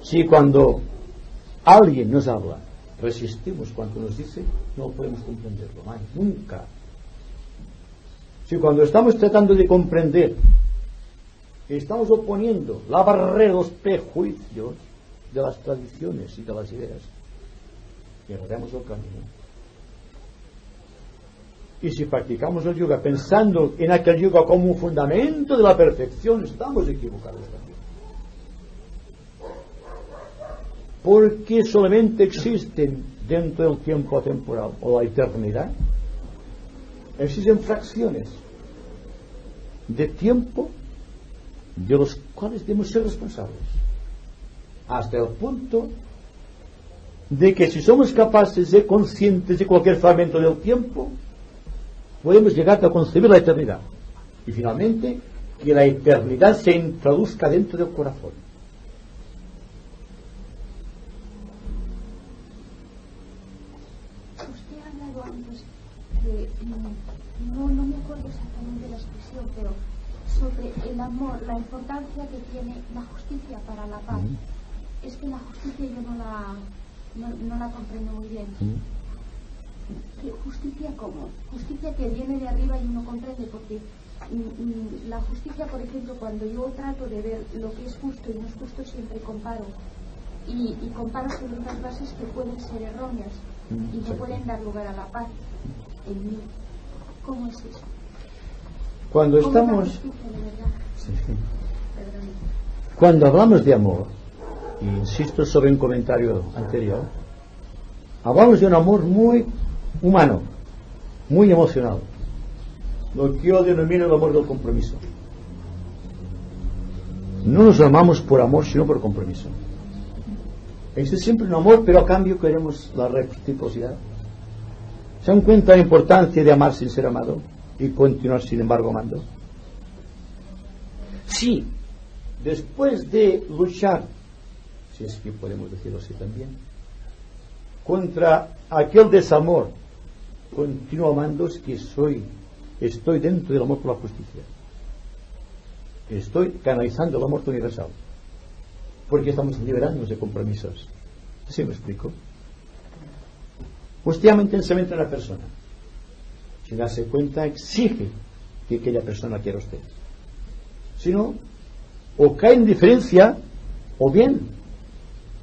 Si cuando alguien nos habla resistimos cuanto nos dice, no podemos comprenderlo más, nunca. Si cuando estamos tratando de comprender estamos oponiendo la barrera de los prejuicios, de las tradiciones y de las ideas, y erramos el camino. Y si practicamos el yoga pensando en aquel yoga como un fundamento de la perfección, estamos equivocados también. Porque solamente existen dentro del tiempo temporal o la eternidad, existen fracciones de tiempo de los cuales debemos ser responsables, hasta el punto de que si somos capaces de ser conscientes de cualquier fragmento del tiempo, podemos llegar a concebir la eternidad, y finalmente que la eternidad se introduzca dentro del corazón. Usted ha hablado antes de, no me acuerdo exactamente la expresión, pero sobre el amor, la importancia que tiene la justicia para la paz. Es que la justicia yo no la comprendo muy bien. ¿Qué justicia cómo? Justicia que viene de arriba y uno comprende, porque la justicia, por ejemplo, cuando yo trato de ver lo que es justo y no es justo, siempre comparo. Y comparo sobre unas bases que pueden ser erróneas y no pueden dar lugar a la paz en mí. ¿Cómo es eso? Cuando ¿Cómo es la estamos... justicia, de verdad? Sí. Perdón. Cuando hablamos de amor, y insisto sobre un comentario anterior, hablamos de un amor muy humano, muy emocional, lo que yo denomino el amor del compromiso. No nos amamos por amor, sino por compromiso. Existe siempre un amor, pero a cambio queremos la reciprocidad. ¿Se dan cuenta de la importancia de amar sin ser amado y continuar sin embargo amando? Sí, después de luchar, si es que podemos decirlo así también, contra aquel desamor, continúo amando, es que estoy dentro del amor por la justicia. Estoy canalizando el amor universal, porque estamos liberándonos de compromisos. ¿Sí me explico? Usted ama intensamente a una persona, sin darse cuenta exige que aquella persona quiera a usted. Si no, o cae en diferencia, o bien,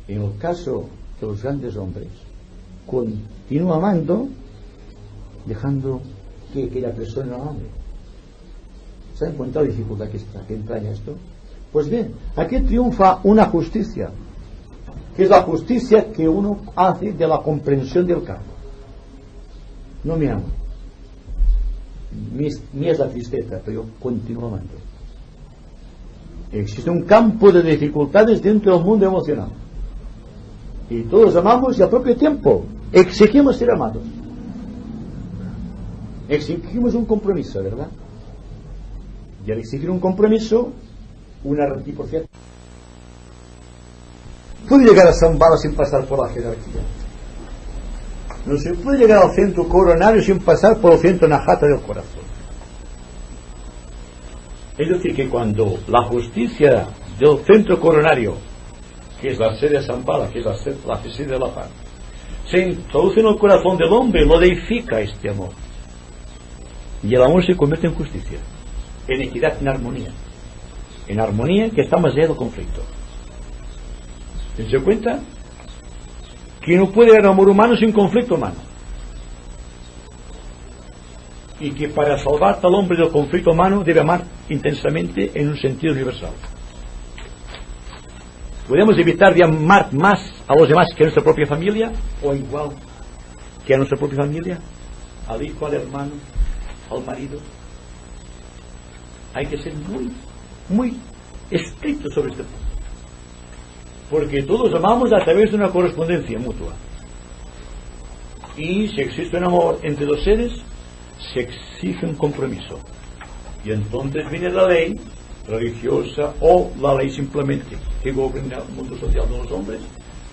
en el caso de los grandes hombres, continúa amando, dejando que aquella persona lo ame. ¿Se han encontrado la dificultad que entraña esto? Pues bien, aquí triunfa una justicia, que es la justicia que uno hace de la comprensión del karma. No me amo, mi es la tristeza, pero yo continúo amando. Existe un campo de dificultades dentro del mundo emocional, y todos amamos y al propio tiempo exigimos ser amados, exigimos un compromiso, ¿verdad? Y al exigir un compromiso, una reciprocidad. Puede llegar a Shambhala sin pasar por la jerarquía. No se puede llegar al centro coronario sin pasar por el centro najata del corazón. Es decir, que cuando la justicia del centro coronario, que es la sede de Shambhala, que es la sede de la paz, se introduce en el corazón del hombre, lo deifica este amor. Y el amor se convierte en justicia, en equidad, en armonía que está más allá del conflicto. ¿Se cuenta? Que no puede haber amor humano sin conflicto humano, y que para salvar al hombre del conflicto humano debe amar intensamente en un sentido universal. ¿Podemos evitar de amar más a los demás que a nuestra propia familia, o igual que a nuestra propia familia, al hijo, al hermano, al marido? Hay que ser muy estricto sobre este punto, porque todos amamos a través de una correspondencia mutua, y si existe un amor entre dos seres, se exige un compromiso, y entonces viene la ley religiosa o la ley simplemente que gobierna el mundo social de los hombres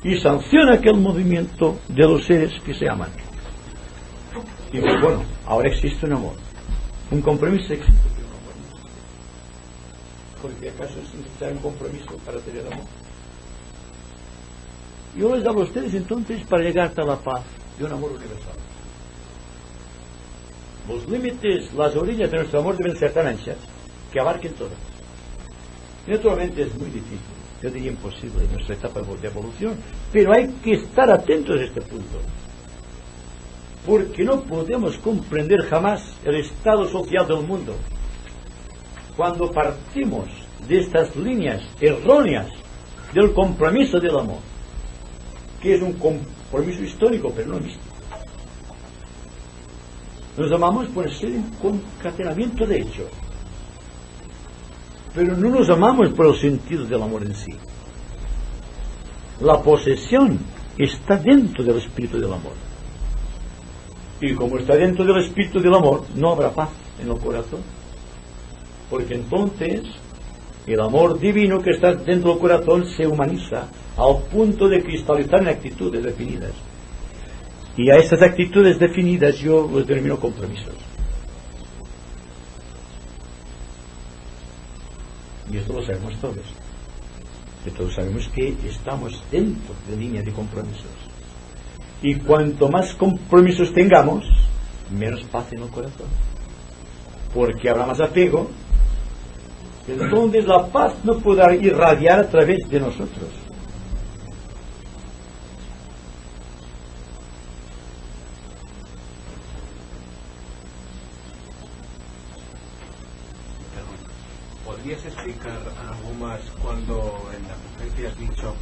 y sanciona aquel movimiento de los seres que se aman. Y bueno, ahora existe un amor, un compromiso existe. Porque acaso es necesario un compromiso para tener amor. Yo les hablo a ustedes entonces para llegar a la paz de un amor universal. Los límites, las orillas de nuestro amor deben ser tan anchas que abarquen todas. Naturalmente es muy difícil, yo diría imposible en nuestra etapa de evolución, pero hay que estar atentos a este punto, porque no podemos comprender jamás el estado social del mundo cuando partimos de estas líneas erróneas del compromiso del amor, que es un compromiso histórico pero no místico. Nos amamos por ser un concatenamiento de hechos, pero no nos amamos por el sentido del amor en sí. La posesión está dentro del espíritu del amor, y como está dentro del espíritu del amor, no habrá paz en el corazón, porque entonces el amor divino que está dentro del corazón se humaniza al punto de cristalizar en actitudes definidas, y a estas actitudes definidas yo los denomino compromisos. Y esto lo sabemos todos, que todos sabemos que estamos dentro de línea de compromisos, y cuanto más compromisos tengamos, menos paz en el corazón, porque habrá más apego. Entonces la paz no podrá irradiar a través de nosotros. ¿Podrías explicar algo más cuando en la conferencia has dicho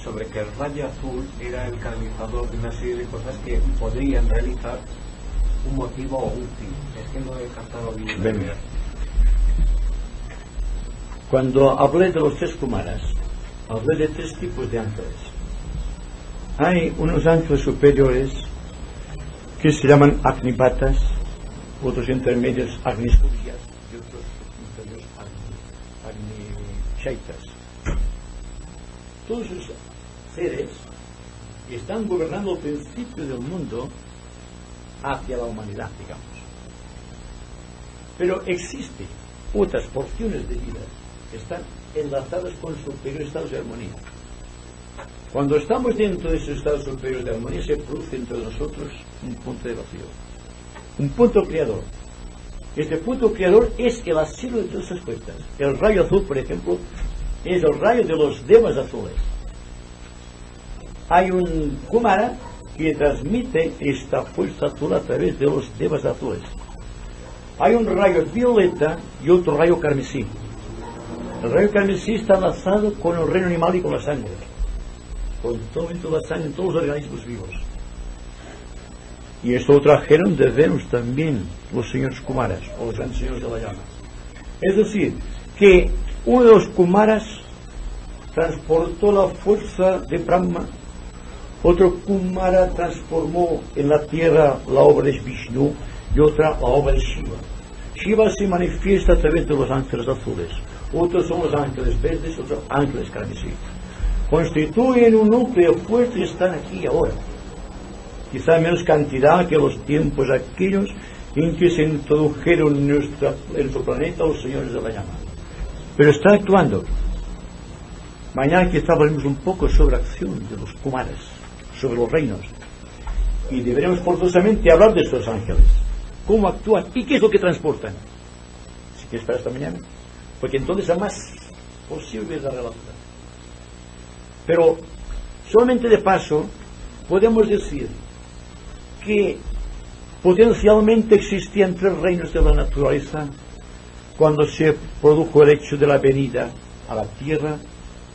sobre que el rayo azul era el canalizador de una serie de cosas que podrían realizar un motivo o un fin? Es que no he captado bien la idea. Cuando hablé de los tres kumaras, hablé de tres tipos de ángeles. Hay unos ángeles superiores que se llaman Agnipatas, otros intermedios Agnisurias y otros inferiores Agnichaitas. Todos esos seres están gobernando el principio del mundo hacia la humanidad, digamos. Pero existen otras porciones de vida que están enlazadas con superiores estados de armonía. Cuando estamos dentro de esos estados superiores de armonía, se produce entre nosotros un punto de vacío, un punto creador. Este punto creador es el asilo de todas esas cuestas. El rayo azul, por ejemplo, es el rayo de los devas azules. Hay un kumara que transmite esta fuerza azul a través de los devas azules. Hay un rayo violeta y otro rayo carmesí. El rayo carmesí está enlazado con el reino animal y con la sangre, con toda la sangre en todos los organismos vivos. Y esto lo trajeron de Venus también los señores kumaras, o los grandes señores de la llama. Es decir, que uno de los kumaras transportó la fuerza de Brahma, otro kumara transformó en la tierra la obra de Vishnu y otra la obra de Shiva. Shiva se manifiesta a través de los ángeles azules, otros son los ángeles verdes, otros ángeles carmesí. Constituyen un núcleo fuerte y están aquí ahora. Quizá menos cantidad que los tiempos aquellos en que se introdujeron en nuestro planeta los señores de la llama. Pero están actuando. Mañana quizá hablaremos un poco sobre la acción de los kumaras, sobre los reinos. Y deberemos forzosamente hablar de estos ángeles. ¿Cómo actúan? ¿Y qué es lo que transportan? Si quieres para esta mañana. Porque entonces es más posible la relación. Pero solamente de paso podemos decir que potencialmente existían tres reinos de la naturaleza cuando se produjo el hecho de la venida a la tierra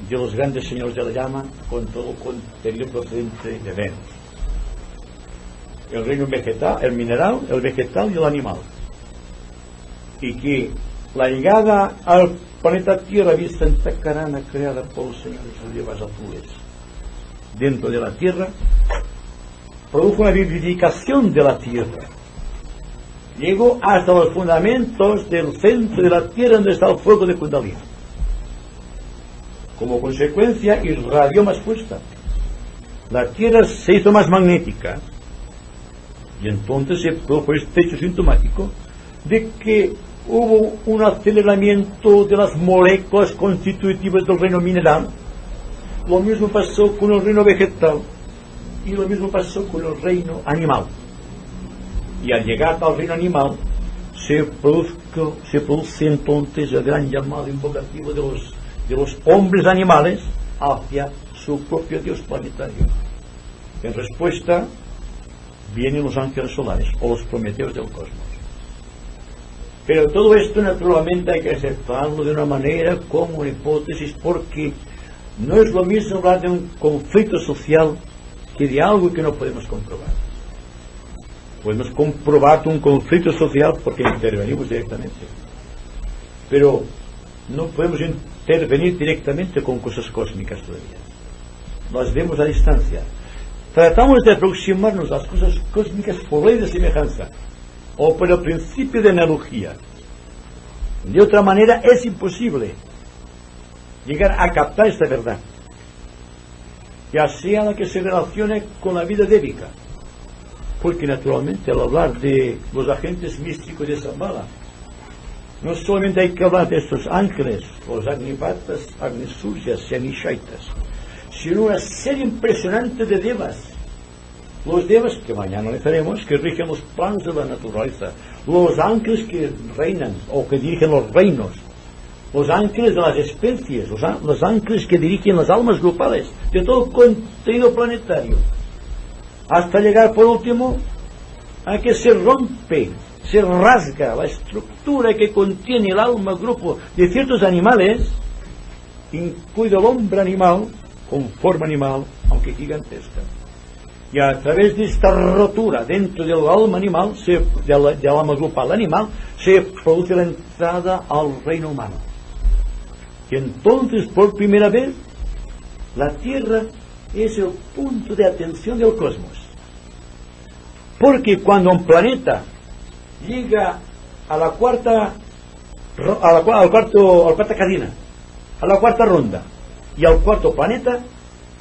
de los grandes señores de la llama con todo contenido procedente de Venus. El reino vegetal, el mineral, el vegetal y el animal. Y que la llegada al planeta Tierra de Santa Carana creada por los señores de devas azules dentro de la Tierra produjo una vivificación de la Tierra. Llegó hasta los fundamentos del centro de la Tierra donde está el fuego de Kundalini. Como consecuencia irradió más fuerza. La Tierra se hizo más magnética. Y entonces se produjo este hecho sintomático de que hubo un aceleramiento de las moléculas constitutivas del reino mineral. Lo mismo pasó con el reino vegetal y lo mismo pasó con el reino animal. Y al llegar al reino animal se produce entonces el gran llamado invocativo de los de los hombres animales hacia su propio Dios planetario. En respuesta vienen los ángeles solares o los prometeos del cosmos. Pero todo esto naturalmente hay que aceptarlo de una manera como una hipótesis, porque no es lo mismo hablar de un conflicto social que de algo que no podemos comprobar. Podemos comprobar un conflicto social porque intervenimos directamente, pero no podemos intervenir directamente con cosas cósmicas todavía. Las vemos a distancia. Tratamos de aproximarnos a las cosas cósmicas por ley de semejanza o por el principio de analogía. De otra manera es imposible llegar a captar esta verdad, ya sea la que se relacione con la vida védica, porque naturalmente al hablar de los agentes místicos de Shambhala, no solamente hay que hablar de estos ángeles, los Agnivatas, Agnisurjas y Anishaitas, sino una serie impresionante de devas. Los devas, que mañana analizaremos, que rigen los planos de la naturaleza, los ángeles que reinan o que dirigen los reinos, los ángeles de las especies, los ángeles que dirigen las almas grupales de todo el contenido planetario, hasta llegar por último a que se rompe, se rasga la estructura que contiene el alma grupo de ciertos animales, incluido el hombre animal, con forma animal, aunque gigantesca. Y a través de esta rotura dentro del alma animal, del alma grupal animal, se produce la entrada al reino humano. Y entonces, por primera vez, la Tierra es el punto de atención del cosmos. Porque cuando un planeta llega a la cuarta cadena, a la cuarta ronda y al cuarto planeta,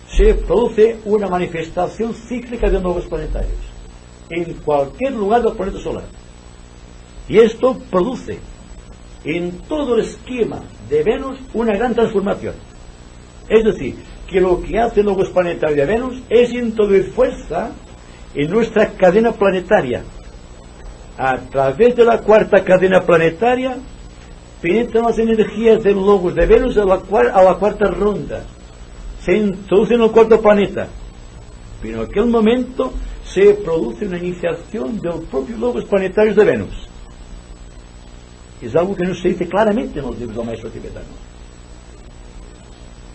se produce una manifestación cíclica de nuevos planetarios en cualquier lugar del planeta solar. Y esto produce en todo el esquema de Venus una gran transformación. Es decir, que lo que hace el nuevo planetario de Venus es introducir fuerza en nuestra cadena planetaria. A través de la cuarta cadena planetaria penetran las energías del logos de Venus a la cuarta ronda, se introduce en el cuarto planeta, pero en aquel momento se produce una iniciación del propio logos planetarios de Venus. Es algo que no se dice claramente en los libros del maestro tibetano,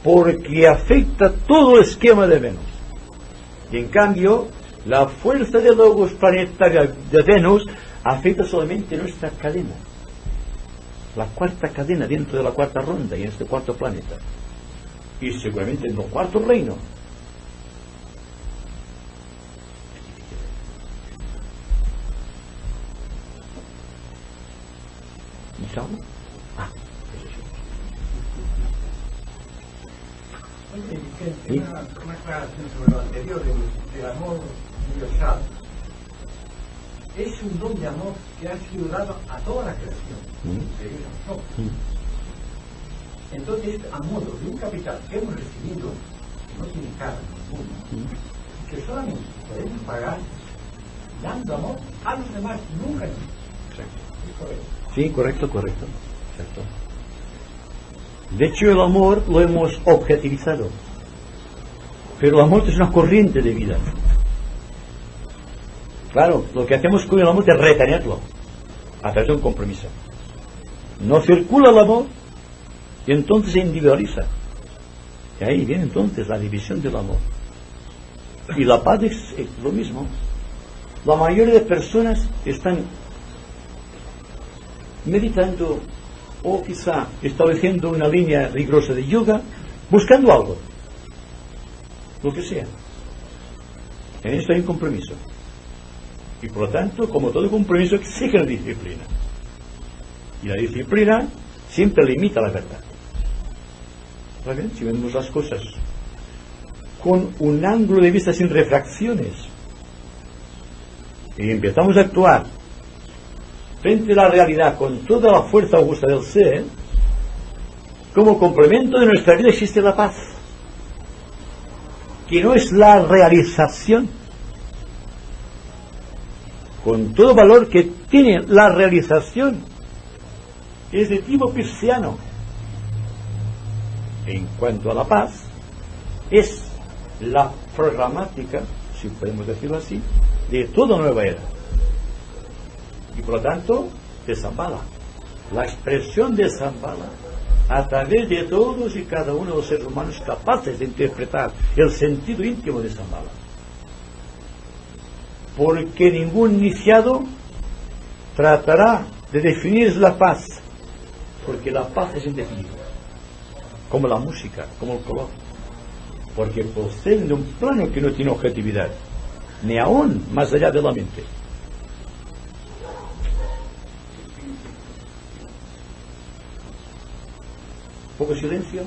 porque afecta todo el esquema de Venus. Y en cambio, la fuerza del logos planetario de Venus afecta solamente nuestra cadena, la cuarta cadena dentro de la cuarta ronda y en este cuarto planeta, y seguramente en el cuarto reino. Una aclaración sobre lo anterior, el amor universal. Es un don de amor que ha sido dado a toda la creación, incluidos a nosotros. Entonces, a modo de un capital que hemos recibido, que no tiene cara ninguna, que solamente podemos pagar dando amor a los demás, nunca a nosotros. Sí, correcto. Exacto. De hecho, el amor lo hemos objetivizado, pero el amor es una corriente de vida. Claro, lo que hacemos con el amor es retenerlo a través de un compromiso. No circula el amor y entonces se individualiza. Y ahí viene entonces la división del amor. Y la paz es lo mismo. La mayoría de personas están meditando o quizá estableciendo una línea rigurosa de yoga, buscando algo, lo que sea. En esto hay un compromiso. Y por lo tanto, como todo compromiso, exige la disciplina. Y la disciplina siempre limita la verdad. ¿Vale? Si vemos las cosas con un ángulo de vista sin refracciones y empezamos a actuar frente a la realidad con toda la fuerza augusta del ser, como complemento de nuestra vida existe la paz, que no es la realización, con todo valor que tiene la realización, es de tipo pisciano, En cuanto a la paz, es la programática, si podemos decirlo así, de toda nueva era. Y por lo tanto, de Shambhala. La expresión de Shambhala a través de todos y cada uno de los seres humanos capaces de interpretar el sentido íntimo de Shambhala. Porque ningún iniciado tratará de definir la paz, porque la paz es indefinida, como la música, como el color, porque proceden de un plano que no tiene objetividad, ni aún más allá de la mente. Poco silencio.